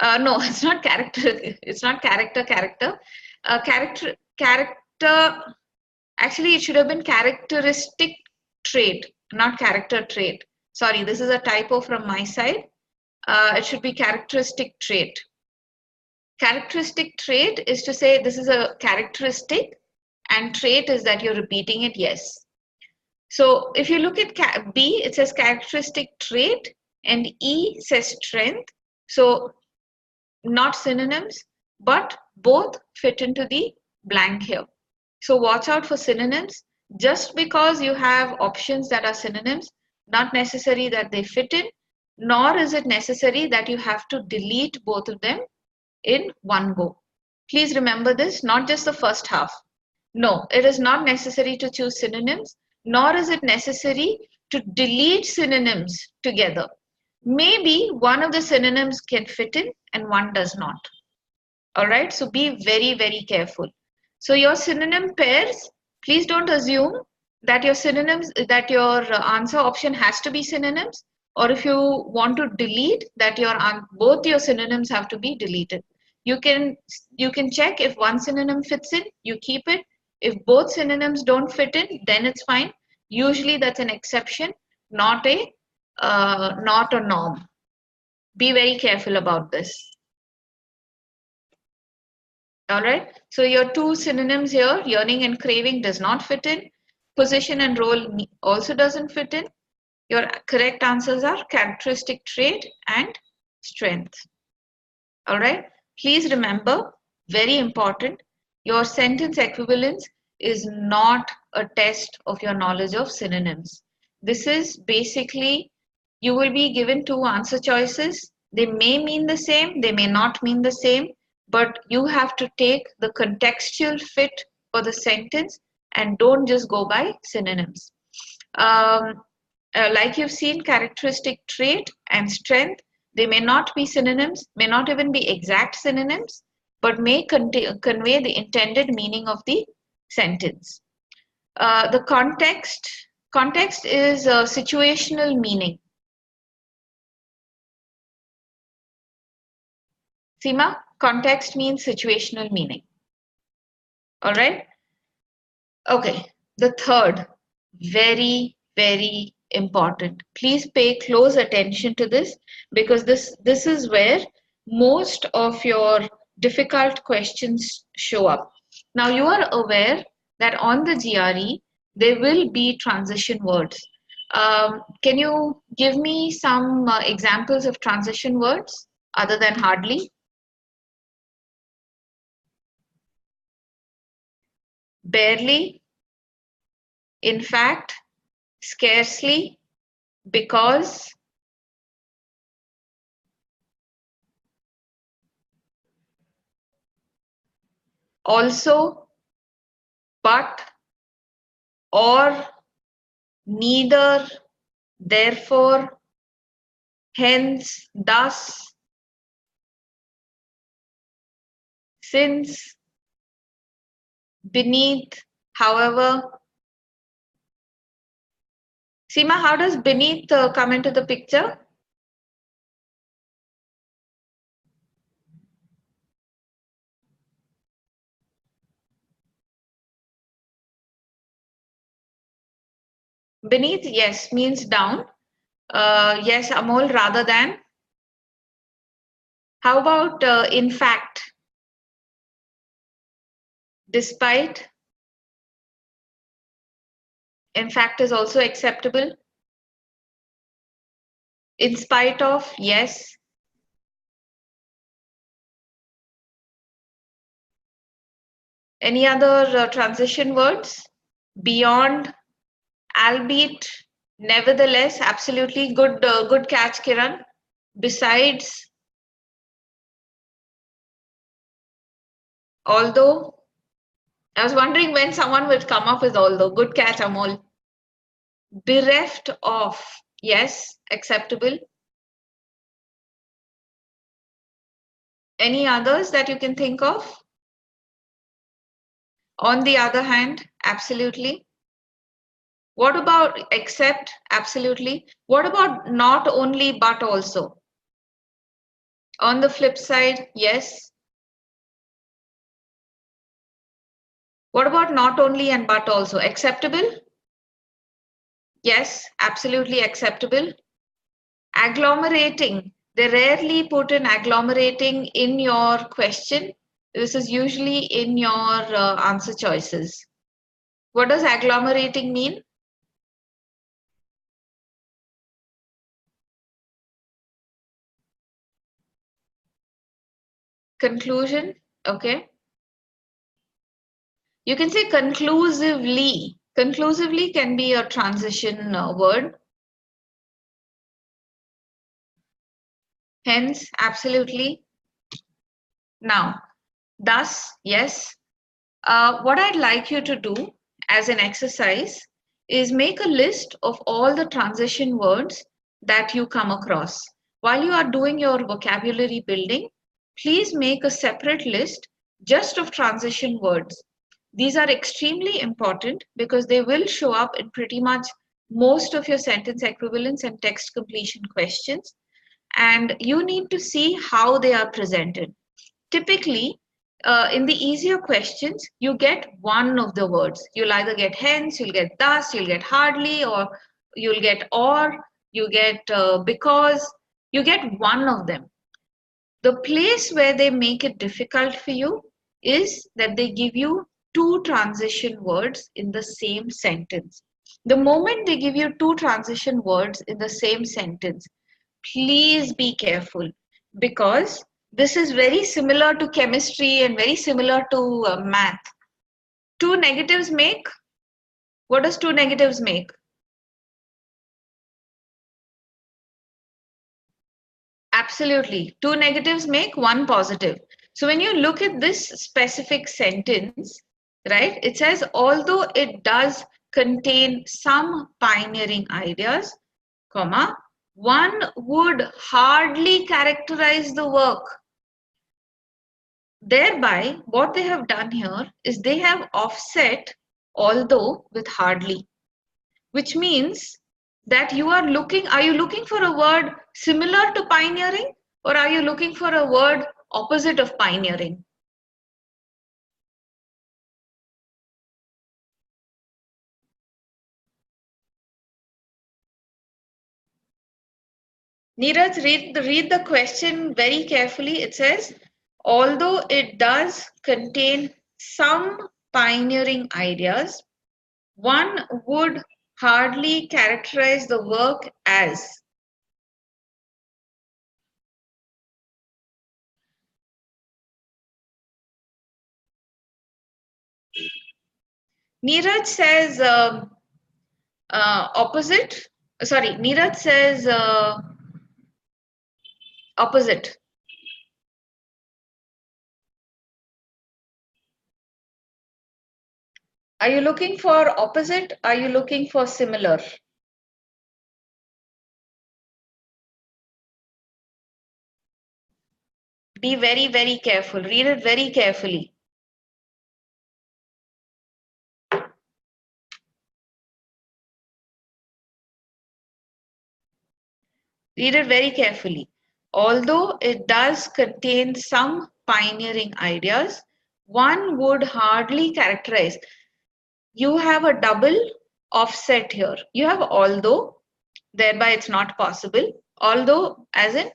no, it's not character. It's not character. Character. Actually, it should have been characteristic trait, not character trait. Sorry, this is a typo from my side. It should be characteristic trait. Characteristic trait is to say this is a characteristic, and trait is that you're repeating it. Yes. So if you look at B, it says characteristic trait, and E says strength. So not synonyms, but both fit into the blank here. So watch out for synonyms. Just because you have options that are synonyms, not necessary that they fit in, nor is it necessary that you have to delete both of them in one go. Please remember this, not just the first half. No, it is not necessary to choose synonyms, nor is it necessary to delete synonyms together. Maybe one of the synonyms can fit in and one does not. All right, so be very, very careful. So your synonym pairs, please don't assume that your synonyms, that your answer option has to be synonyms, or if you want to delete that both your synonyms have to be deleted. You can check if one synonym fits in, you keep it. If both synonyms don't fit in, then it's fine. Usually that's an exception, not a norm. Be very careful about this. All right. So your two synonyms here, yearning and craving, does not fit in. Position and role also doesn't fit in. Your correct answers are characteristic trait and strength. All right. Please remember, very important, your sentence equivalence is not a test of your knowledge of synonyms. This is basically, you will be given two answer choices. They may mean the same, they may not mean the same, but you have to take the contextual fit for the sentence and don't just go by synonyms. Like you've seen, characteristic trait and strength, they may not be synonyms, may not even be exact synonyms, but may convey the intended meaning of the sentence. The context is situational meaning. Seema, context means situational meaning. All right. Okay. The third, very, very important. Please pay close attention to this because this is where most of your difficult questions show up. Now you are aware that on the GRE there will be transition words. Can you give me some examples of transition words other than hardly? Barely, in fact, scarcely, because, also, but, or, neither, therefore, hence, thus, since, beneath, however. Seema, how does beneath come into the picture? Beneath, yes, means down. Yes, Amol, rather than. How about in fact? Despite. In fact is also acceptable. In spite of, yes. Any other transition words? Beyond, albeit, nevertheless, absolutely good catch, Kiran. Besides, although. I was wondering when someone would come up with although. Good catch, Amol. Bereft of, yes, acceptable. Any others that you can think of? On the other hand, absolutely. What about except? Absolutely. What about not only but also? On the flip side, yes. What about not only and but also? Acceptable? Yes, absolutely acceptable. Agglomerating. They rarely put in agglomerating in your question. This is usually in your answer choices. What does agglomerating mean? Conclusion. Okay. You can say conclusively. Conclusively can be a transition word. Hence, absolutely. Now, thus, yes. What I'd like you to do as an exercise is make a list of all the transition words that you come across. While you are doing your vocabulary building, please make a separate list just of transition words. These are extremely important because they will show up in pretty much most of your sentence equivalence and text completion questions. And you need to see how they are presented. Typically, in the easier questions, you get one of the words. You'll either get hence, you'll get thus, you'll get hardly, or you'll get or, you get because, you get one of them. The place where they make it difficult for you is that they give you two transition words in the same sentence. The moment they give you two transition words in the same sentence, please be careful, because this is very similar to chemistry and very similar to math. Two negatives make, what does two negatives make? Absolutely. Two negatives make one positive. So when you look at this specific sentence, right, it says, although it does contain some pioneering ideas, comma, one would hardly characterize the work. Thereby, what they have done here is they have offset although with hardly, which means that are you looking for a word similar to pioneering, or are you looking for a word opposite of pioneering? Neeraj, read the question very carefully. It says, although it does contain some pioneering ideas, one would hardly characterize the work as. Neeraj says opposite. Sorry, Neeraj says opposite. Are you looking for opposite? Are you looking for similar? Be very, very careful. Read it very carefully. Read it very carefully. Although it does contain some pioneering ideas, one would hardly characterize. You have a double offset here. You have although, thereby it's not possible. Although, as in,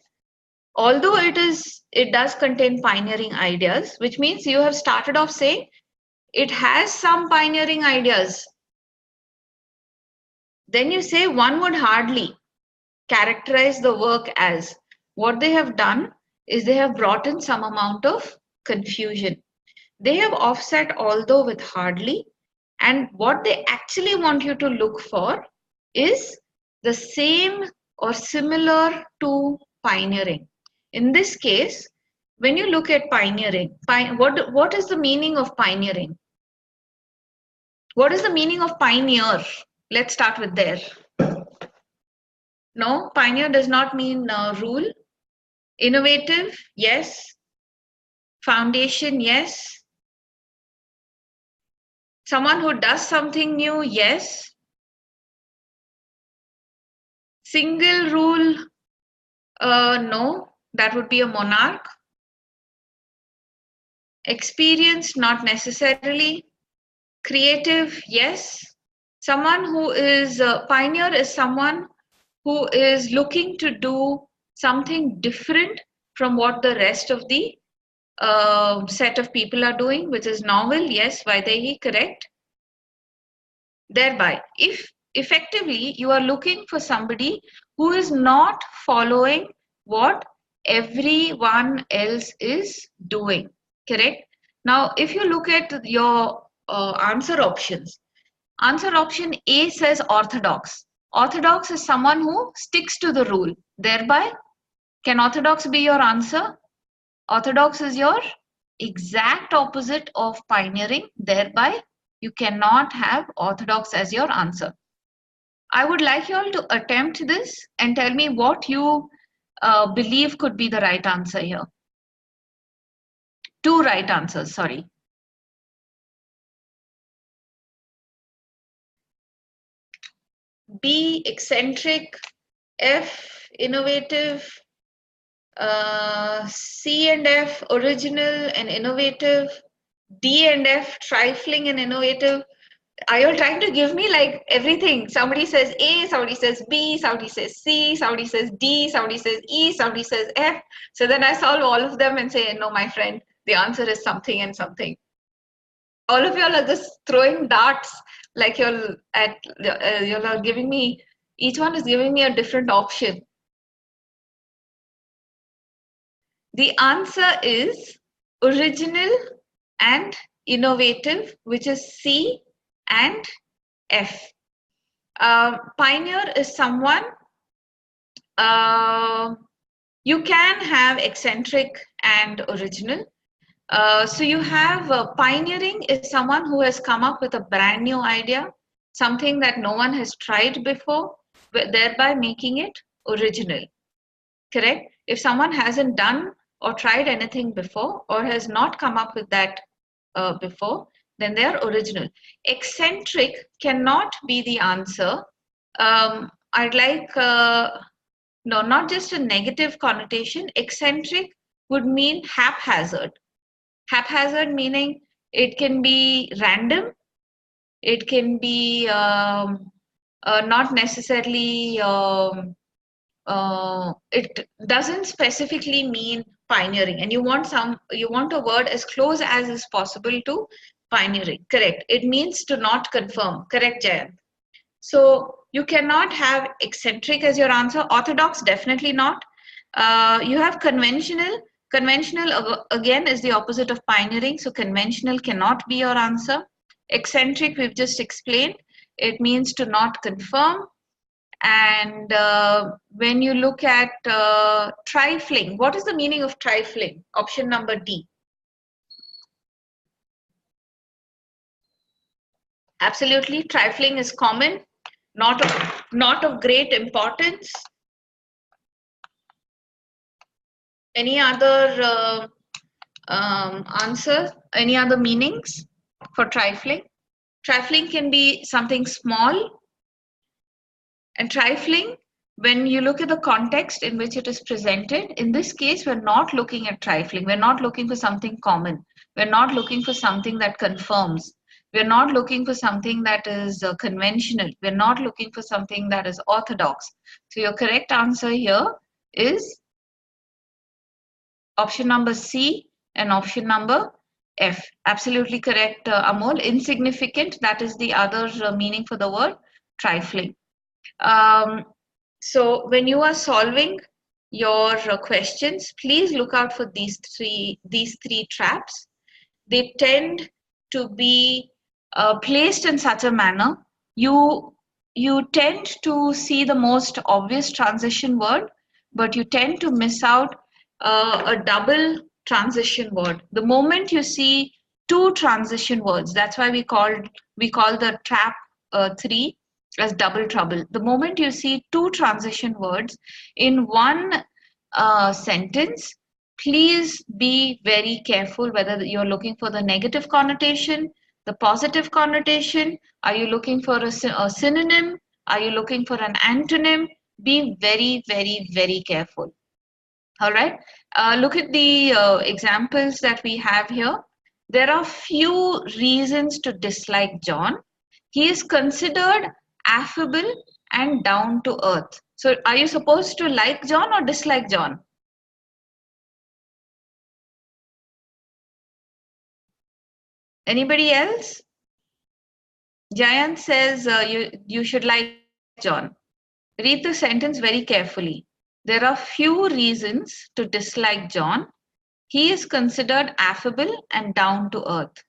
although it does contain pioneering ideas, which means you have started off saying it has some pioneering ideas. Then you say one would hardly characterize the work as. What they have done is they have brought in some amount of confusion. They have offset although with hardly, and what they actually want you to look for is the same or similar to pioneering. In this case, when you look at pioneering, what is the meaning of pioneering? What is the meaning of pioneer? Let's start with there. No, pioneer does not mean rule. Innovative, yes. Foundation, yes. Someone who does something new, yes. Single rule, no, that would be a monarch. Experienced, not necessarily. Creative, yes. Someone who is a pioneer is someone who is looking to do something different from what the rest of the set of people are doing, which is novel, yes, Vaidehi, correct. Thereby, if effectively you are looking for somebody who is not following what everyone else is doing, correct. Now, if you look at your answer options, answer option A says orthodox. Orthodox is someone who sticks to the rule. Thereby, can orthodox be your answer? Orthodox is your exact opposite of pioneering. Thereby, you cannot have orthodox as your answer. I would like you all to attempt this and tell me what you believe could be the right answer here. Two right answers, sorry. B, eccentric. F, innovative. C and F, original and innovative. D and F, trifling and innovative. Are you all trying to give me like everything? Somebody says A, somebody says B, somebody says C, somebody says D, somebody says E, somebody says F. So then I solve all of them and say, no, my friend, the answer is something and something. All of y'all are just throwing darts like you're giving me, each one is giving me a different option. The answer is original and innovative, which is C and F. Pioneer is someone, you can have eccentric and original. So you have pioneering is someone who has come up with a brand new idea, something that no one has tried before, thereby making it original. Correct? If someone hasn't done or tried anything before or has not come up with that before, then they are original. Eccentric cannot be the answer. I'd like, no, not just a negative connotation. Eccentric would mean haphazard. Haphazard meaning it can be random, it can be not necessarily, it doesn't specifically mean pioneering, and you want a word as close as is possible to pioneering. Correct. It means to not confirm. Correct, Jayant. So you cannot have eccentric as your answer. Orthodox, definitely not. You have conventional. Conventional again is the opposite of pioneering, so conventional cannot be your answer. Eccentric, we've just explained. It means to not confirm. And when you look at trifling, what is the meaning of trifling? Option number D. Absolutely. Trifling is common, not of great importance. Any other answer? Any other meanings for trifling? Trifling can be something small, and trifling, when you look at the context in which it is presented, in this case, we're not looking at trifling. We're not looking for something common. We're not looking for something that confirms. We're not looking for something that is conventional. We're not looking for something that is orthodox. So your correct answer here is option number C and option number F. Absolutely correct, Amol. Insignificant, that is the other meaning for the word trifling. So when you are solving your questions, please look out for these three traps. They tend to be placed in such a manner. You tend to see the most obvious transition word, but you tend to miss out a double transition word. The moment you see two transition words, that's why we call the trap 3 as double trouble. The moment you see two transition words in one sentence, please be very careful whether you're looking for the negative connotation, the positive connotation. Are you looking for a synonym? Are you looking for an antonym? Be very, very, very careful. All right. Look at the examples that we have here. There are few reasons to dislike John. He is considered affable and down to earth. So are you supposed to like John or dislike John? Anybody else? Jayant says you should like John. Read the sentence very carefully. There are few reasons to dislike John. He is considered affable and down to earth.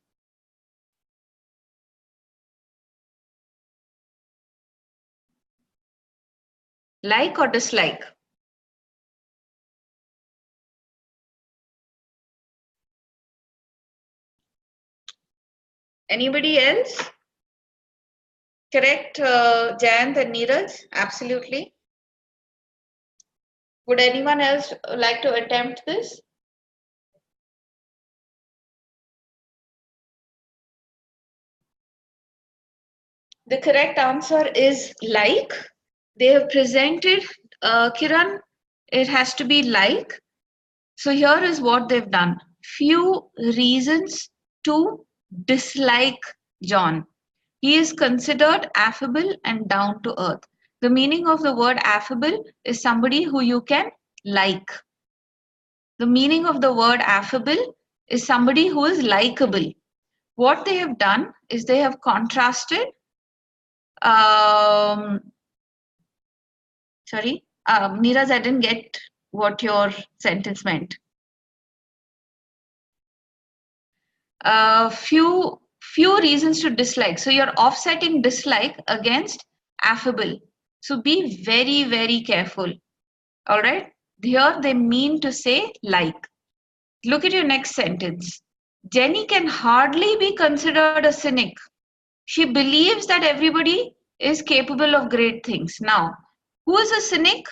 Like or dislike? Anybody else? Correct, Jayant and Neeraj? Absolutely. Would anyone else like to attempt this? The correct answer is like. They have presented, Kiran, it has to be like. So here is what they've done. Few reasons to dislike John. He is considered affable and down to earth. The meaning of the word affable is somebody who you can like. The meaning of the word affable is somebody who is likable. What they have done is they have contrasted, Neeraj, I didn't get what your sentence meant. Few reasons to dislike. So you're offsetting dislike against affable. So be very, very careful. All right. Here they mean to say like. Look at your next sentence. Jenny can hardly be considered a cynic. She believes that everybody is capable of great things. Now, who is a cynic?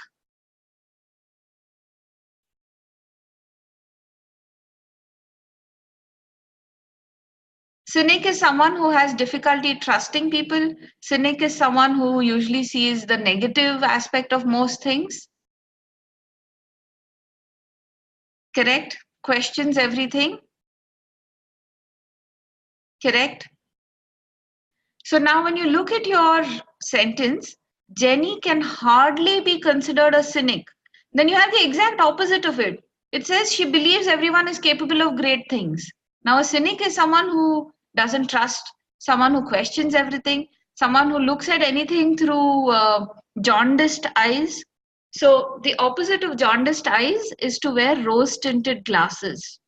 Cynic is someone who has difficulty trusting people. Cynic is someone who usually sees the negative aspect of most things. Correct? Questions everything. Correct? So now when you look at your sentence, Jenny can hardly be considered a cynic. Then you have the exact opposite of it. It says she believes everyone is capable of great things. Now a cynic is someone who doesn't trust, someone who questions everything, someone who looks at anything through jaundiced eyes. So the opposite of jaundiced eyes is to wear rose-tinted glasses.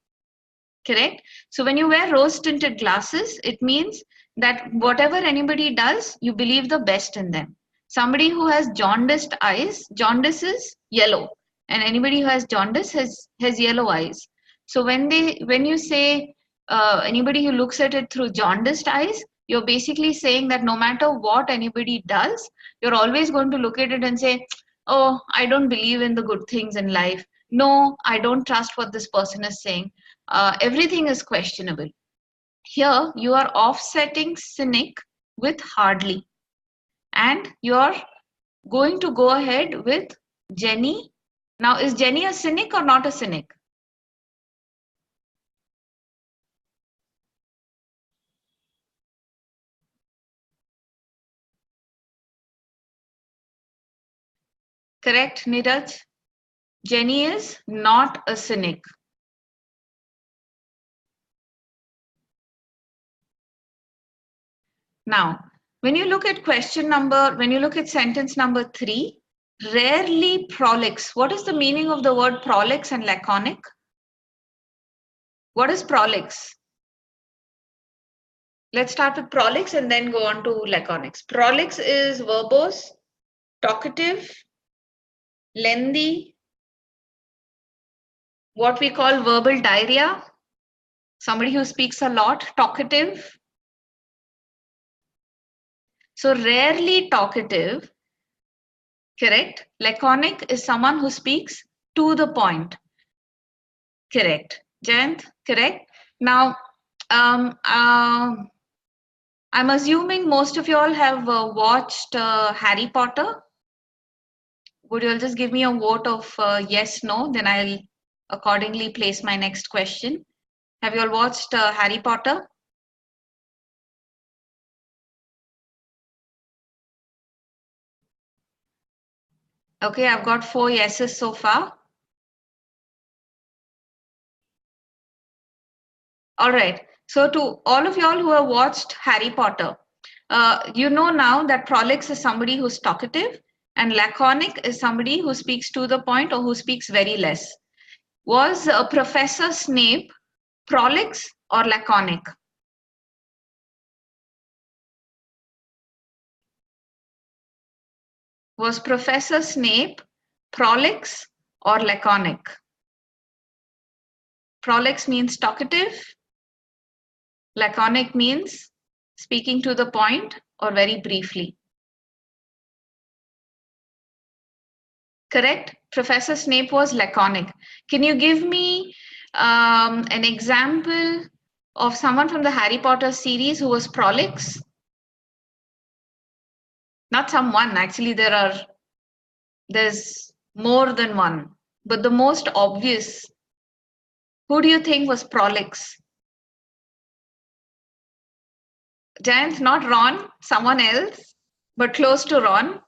Correct? So when you wear rose-tinted glasses, it means that whatever anybody does, you believe the best in them. Somebody who has jaundiced eyes, jaundice is yellow, and anybody who has jaundice has yellow eyes. So when you say anybody who looks at it through jaundiced eyes, you're basically saying that no matter what anybody does, you're always going to look at it and say, oh, I don't believe in the good things in life. No, I don't trust what this person is saying. Everything is questionable. Here, you are offsetting cynic with hardly. And you're going to go ahead with Jenny. Now, is Jenny a cynic or not a cynic? Correct, Niraj? Jenny is not a cynic. Now, when you look at sentence number 3, rarely prolix. What is the meaning of the word prolix and laconic? What is prolix? Let's start with prolix and then go on to laconics. Prolix is verbose, talkative, lengthy, what we call verbal diarrhea, somebody who speaks a lot, talkative. So rarely talkative, correct. Laconic is someone who speaks to the point. Correct. Jayant, correct. Now, I'm assuming most of you all have watched Harry Potter. Would you all just give me a vote of yes, no? Then I'll accordingly place my next question. Have you all watched Harry Potter? Okay, I've got 4 yeses so far. All right. So to all of y'all who have watched Harry Potter, you know now that prolix is somebody who's talkative and laconic is somebody who speaks to the point or who speaks very less. Was Professor Snape prolix or laconic? Was Professor Snape prolix or laconic? Prolix means talkative. Laconic means speaking to the point or very briefly. Correct? Professor Snape was laconic. Can you give me an example of someone from the Harry Potter series who was prolix? Not someone, actually there's more than one. But the most obvious, who do you think was prolix? Giant, not Ron, someone else, but close to Ron.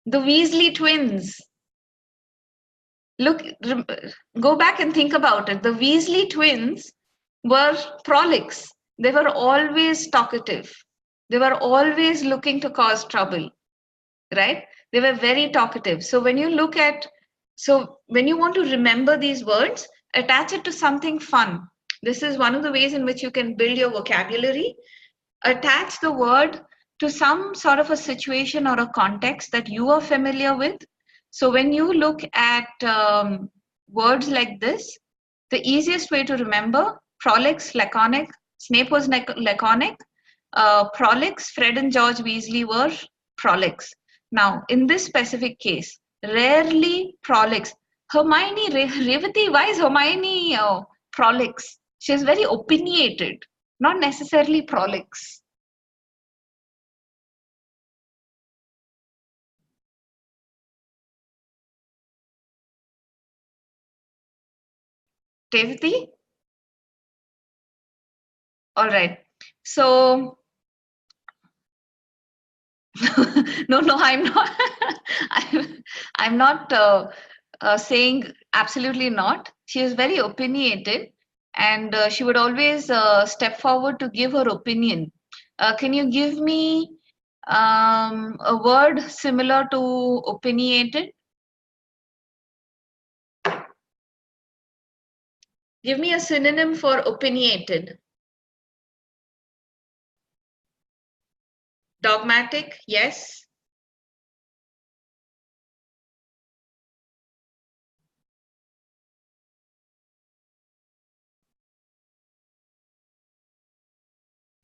The Weasley twins. Look, go back and think about it. The Weasley twins were prolix. They were always talkative. They were always looking to cause trouble, right? They were very talkative. So when you want to remember these words, attach it to something fun. This is one of the ways in which you can build your vocabulary. Attach the word to some sort of a situation or a context that you are familiar with. So when you look at words like this, the easiest way to remember, prolix, laconic, Snape was laconic, prolix, Fred and George Weasley were prolix. Now, in this specific case, rarely prolix. Hermione, Revati, why is Hermione prolix? She's very opinionated, not necessarily prolix. Revati? All right. So, no, I'm not. I'm not saying absolutely not. She is very opinionated and she would always step forward to give her opinion. Can you give me a word similar to opinionated? Give me a synonym for opinionated. Dogmatic, yes.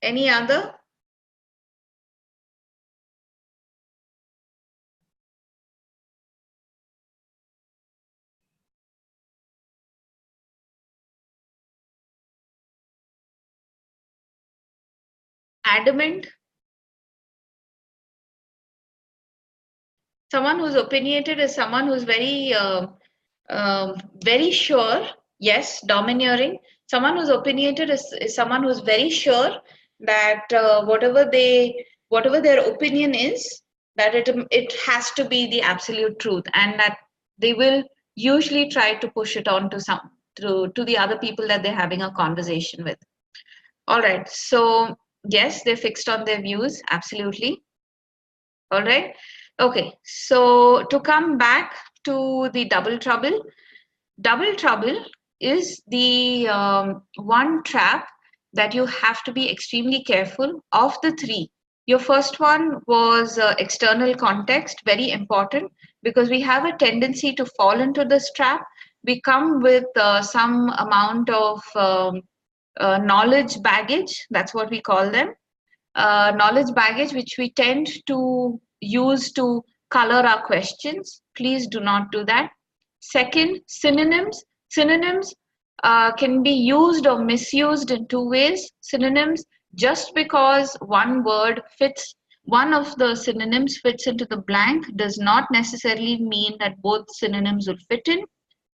Any other? Adamant? Someone who's opinionated is someone who's very sure. Yes, domineering. Someone who's opinionated is someone who's very sure that whatever their opinion is, that it has to be the absolute truth, and that they will usually try to push it on to the other people that they're having a conversation with. All right. So yes, they're fixed on their views. Absolutely. All right. Okay. So to come back to the double trouble is the one trap that you have to be extremely careful of the three. Your first one was external context, very important, because we have a tendency to fall into this trap. We come with some amount of knowledge baggage, that's what we call them, knowledge baggage, which we tend to use to color our questions. Please do not do that. Second, synonyms. Synonyms can be used or misused in two ways. Synonyms, just because one of the synonyms fits into the blank does not necessarily mean that both synonyms will fit in.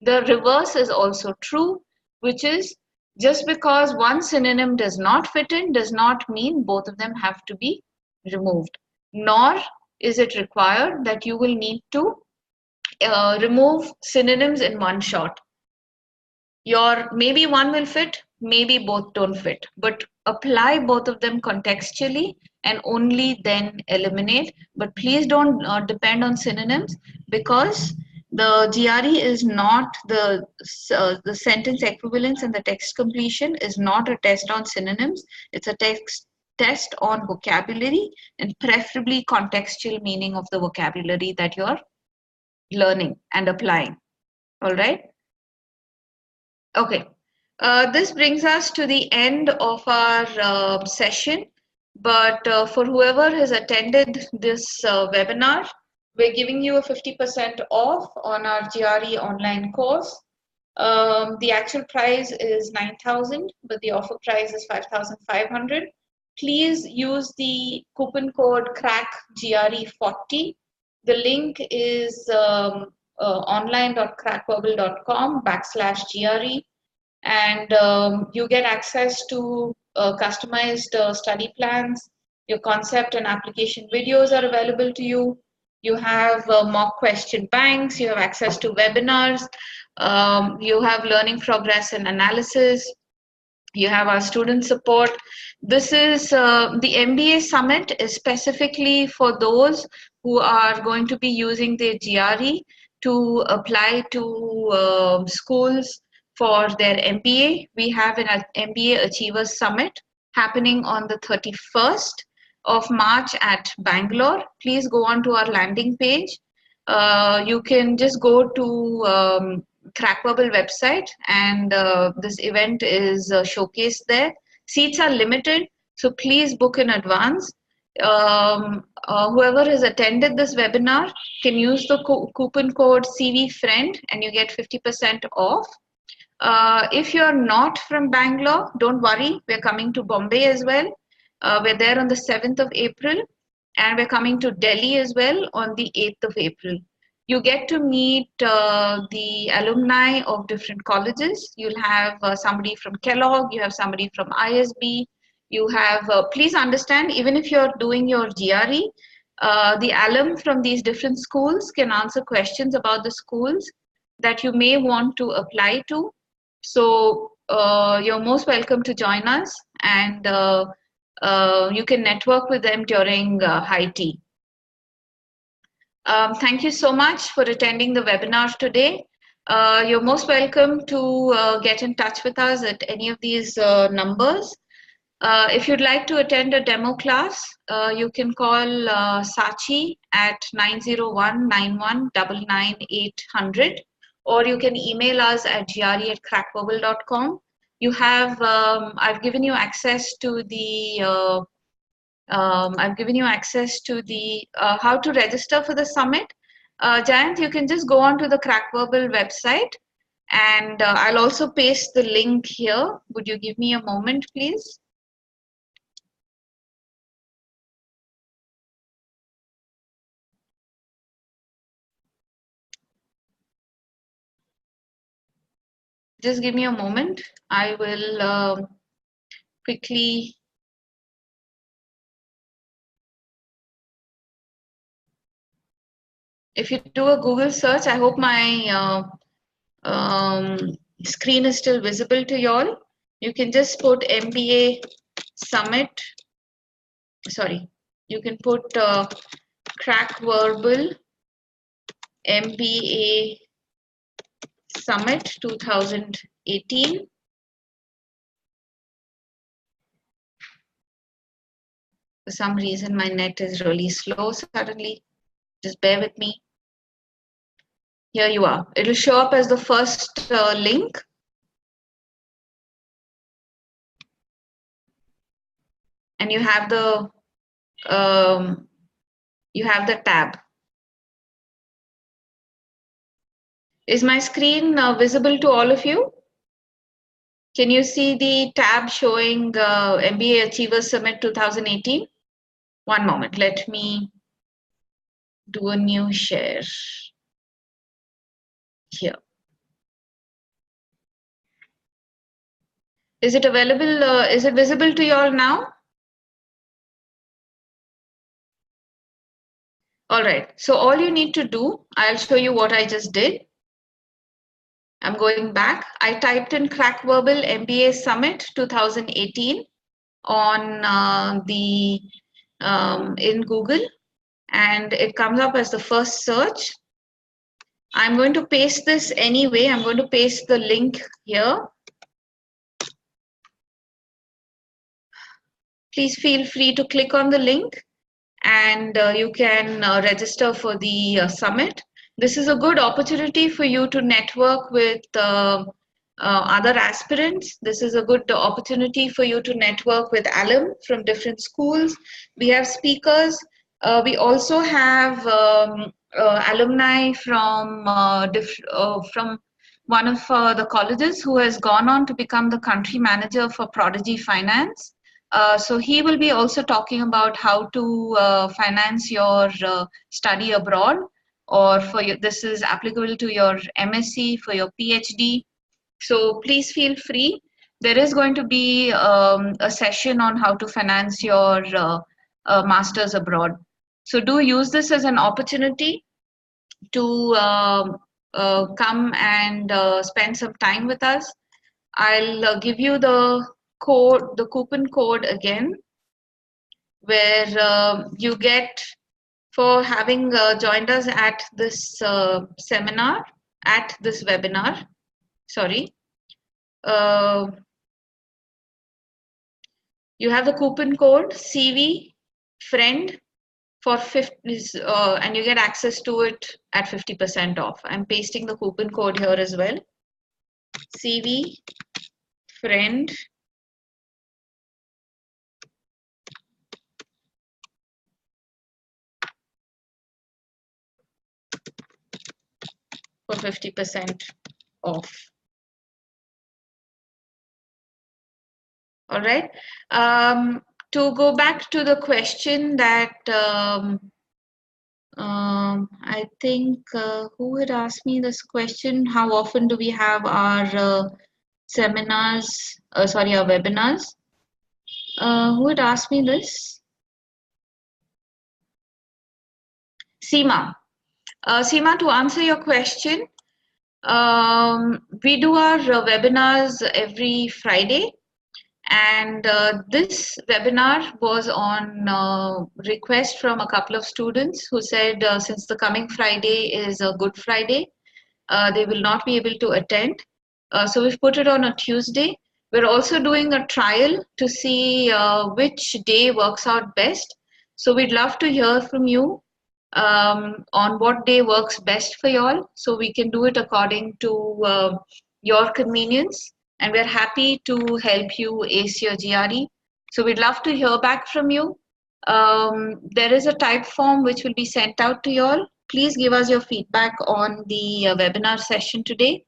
The reverse is also true, which is just because one synonym does not fit in does not mean both of them have to be removed. Nor is it required that you will need to remove synonyms in one shot. Maybe one will fit, maybe both don't fit, but apply both of them contextually and only then eliminate. But please don't depend on synonyms, because the GRE is not the sentence equivalence and the text completion is not a test on synonyms. It's a test on vocabulary, and preferably contextual meaning of the vocabulary that you're learning and applying. All right. Okay. This brings us to the end of our session. But for whoever has attended this webinar, we're giving you a 50% off on our GRE online course. The actual price is 9,000, but the offer price is 5,500. Please use the coupon code CRACKGRE40. The link is online.crackverbal.com/GRE, and you get access to customized study plans. Your concept and application videos are available to you. You have mock question banks. You have access to webinars. You have learning progress and analysis. You have our student support. This is the MBA Summit is specifically for those who are going to be using their GRE to apply to schools for their MBA. We have an MBA Achievers Summit happening on the 31st of March at Bangalore. Please go on to our landing page. You can just go to Crackverbal website, and this event is showcased there. Seats are limited, so please book in advance. Whoever has attended this webinar can use the coupon code CVFriend and you get 50% off. If you're not from Bangalore, don't worry, we're coming to Bombay as well. We're there on the 7th of April, and we're coming to Delhi as well on the 8th of April. You get to meet the alumni of different colleges. You'll have somebody from Kellogg, you have somebody from ISB, you have, please understand, even if you're doing your GRE, the alum from these different schools can answer questions about the schools that you may want to apply to. So you're most welcome to join us, and you can network with them during high tea. Thank you so much for attending the webinar today. You're most welcome to get in touch with us at any of these numbers. If you'd like to attend a demo class, you can call Sachi at 901-9199-800, or you can email us at gre@crackverbal.com. You have, I've given you access to the, how to register for the summit. Jayant, you can just go on to the Crackverbal website, and I'll also paste the link here. Would you give me a moment, please? Just give me a moment. I will quickly. If you do a Google search, I hope my screen is still visible to you all. You can just put MBA Summit. Sorry, you can put Crackverbal MBA Summit 2018. For some reason, my net is really slow suddenly. Just bear with me. Here you are. It'll show up as the first link. And you have the tab. Is my screen visible to all of you? Can you see the tab showing MBA Achievers Summit 2018? One moment, let me do a new share here. Is it available? Is it visible to you all now? All right, so all you need to do, I'll show you what I just did. I'm going back. I typed in Crackverbal MBA Summit 2018 on in Google, and it comes up as the first search. I'm going to paste this anyway. I'm going to paste the link here. Please feel free to click on the link, and you can register for the summit. This is a good opportunity for you to network with other aspirants. This is a good opportunity for you to network with alum from different schools. We have speakers. We also have alumni from one of the colleges who has gone on to become the country manager for Prodigy Finance. So he will be also talking about how to finance your study abroad, or for your, this is applicable to your MSc, for your PhD. So please feel free. There is going to be a session on how to finance your masters abroad. So do use this as an opportunity to come and spend some time with us. I'll give you the code, the coupon code again, where you get for having joined us at this seminar, at this webinar. Sorry. You have the coupon code CV friend for 50, and you get access to it at 50% off. I'm pasting the coupon code here as well. CV friend for 50% off. All right. To go back to the question that I think who had asked me this question, how often do we have our seminars, sorry, our webinars? Who had asked me this? Seema. Seema, to answer your question, we do our webinars every Friday. And this webinar was on request from a couple of students who said since the coming Friday is a Good Friday, they will not be able to attend. So we've put it on a Tuesday. We're also doing a trial to see which day works out best. So we'd love to hear from you on what day works best for y'all, so we can do it according to your convenience. and we're happy to help you ace your GRE. So we'd love to hear back from you. There is a type form which will be sent out to you all. Please give us your feedback on the webinar session today.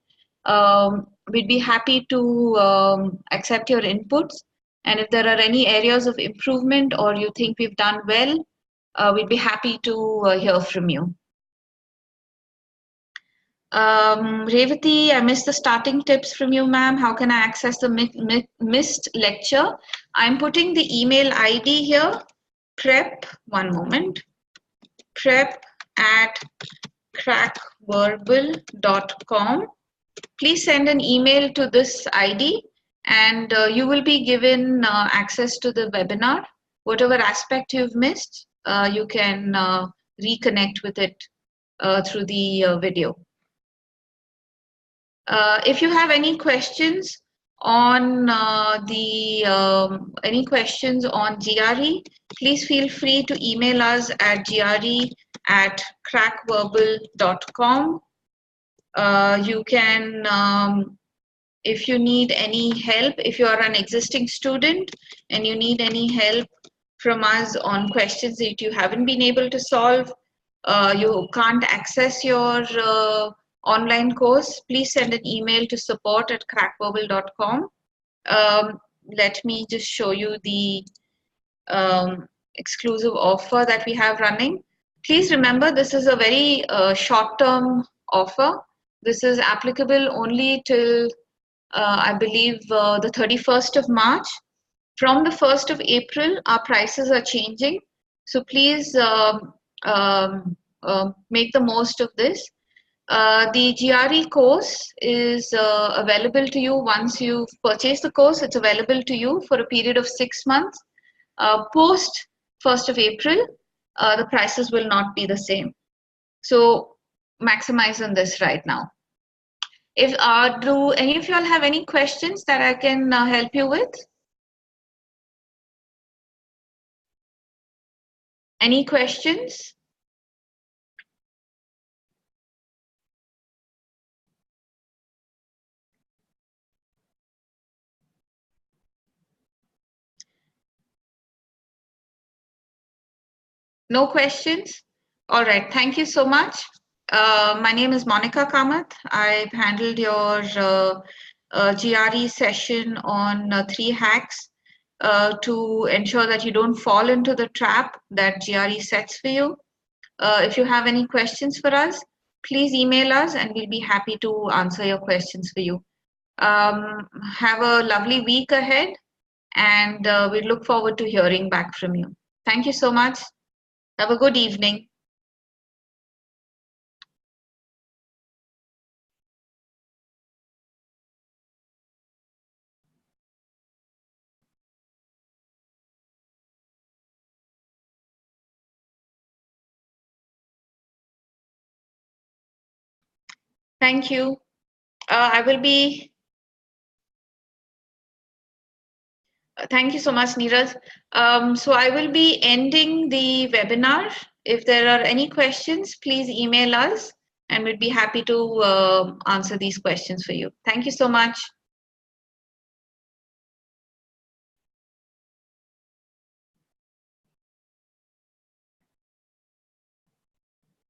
We'd be happy to accept your inputs. And if there are any areas of improvement or you think we've done well, we'd be happy to hear from you. Revati, I missed the starting tips from you, ma'am. How can I access the missed lecture? I'm putting the email ID here. One moment. prep@crackverbal.com. Please send an email to this ID and you will be given access to the webinar. Whatever aspect you've missed, you can reconnect with it through the video. If you have any questions on GRE, please feel free to email us at gre@crackverbal.com. You can, if you need any help, if you are an existing student and you need any help from us on questions that you haven't been able to solve, you can't access your online course, please send an email to support@crackverbal.com. Let me just show you the exclusive offer that we have running. Please remember, this is a very short-term offer. This is applicable only till I believe the 31st of March. From the 1st of April, our prices are changing. So please make the most of this. The GRE course is available to you once you've purchased the course. It's available to you for a period of 6 months. Post 1st of April, the prices will not be the same. So maximize on this right now. If do any of you all have any questions that I can help you with? Any questions? No questions? All right, thank you so much. My name is Monika Kamath. I've handled your GRE session on 3 hacks to ensure that you don't fall into the trap that GRE sets for you. If you have any questions for us, please email us and we'll be happy to answer your questions for you. Have a lovely week ahead and we look forward to hearing back from you. Thank you so much. Have a good evening. Thank you. I will be. Thank you so much, Neeraj. So I will be ending the webinar. If there are any questions, please email us and we'd be happy to answer these questions for you. Thank you so much.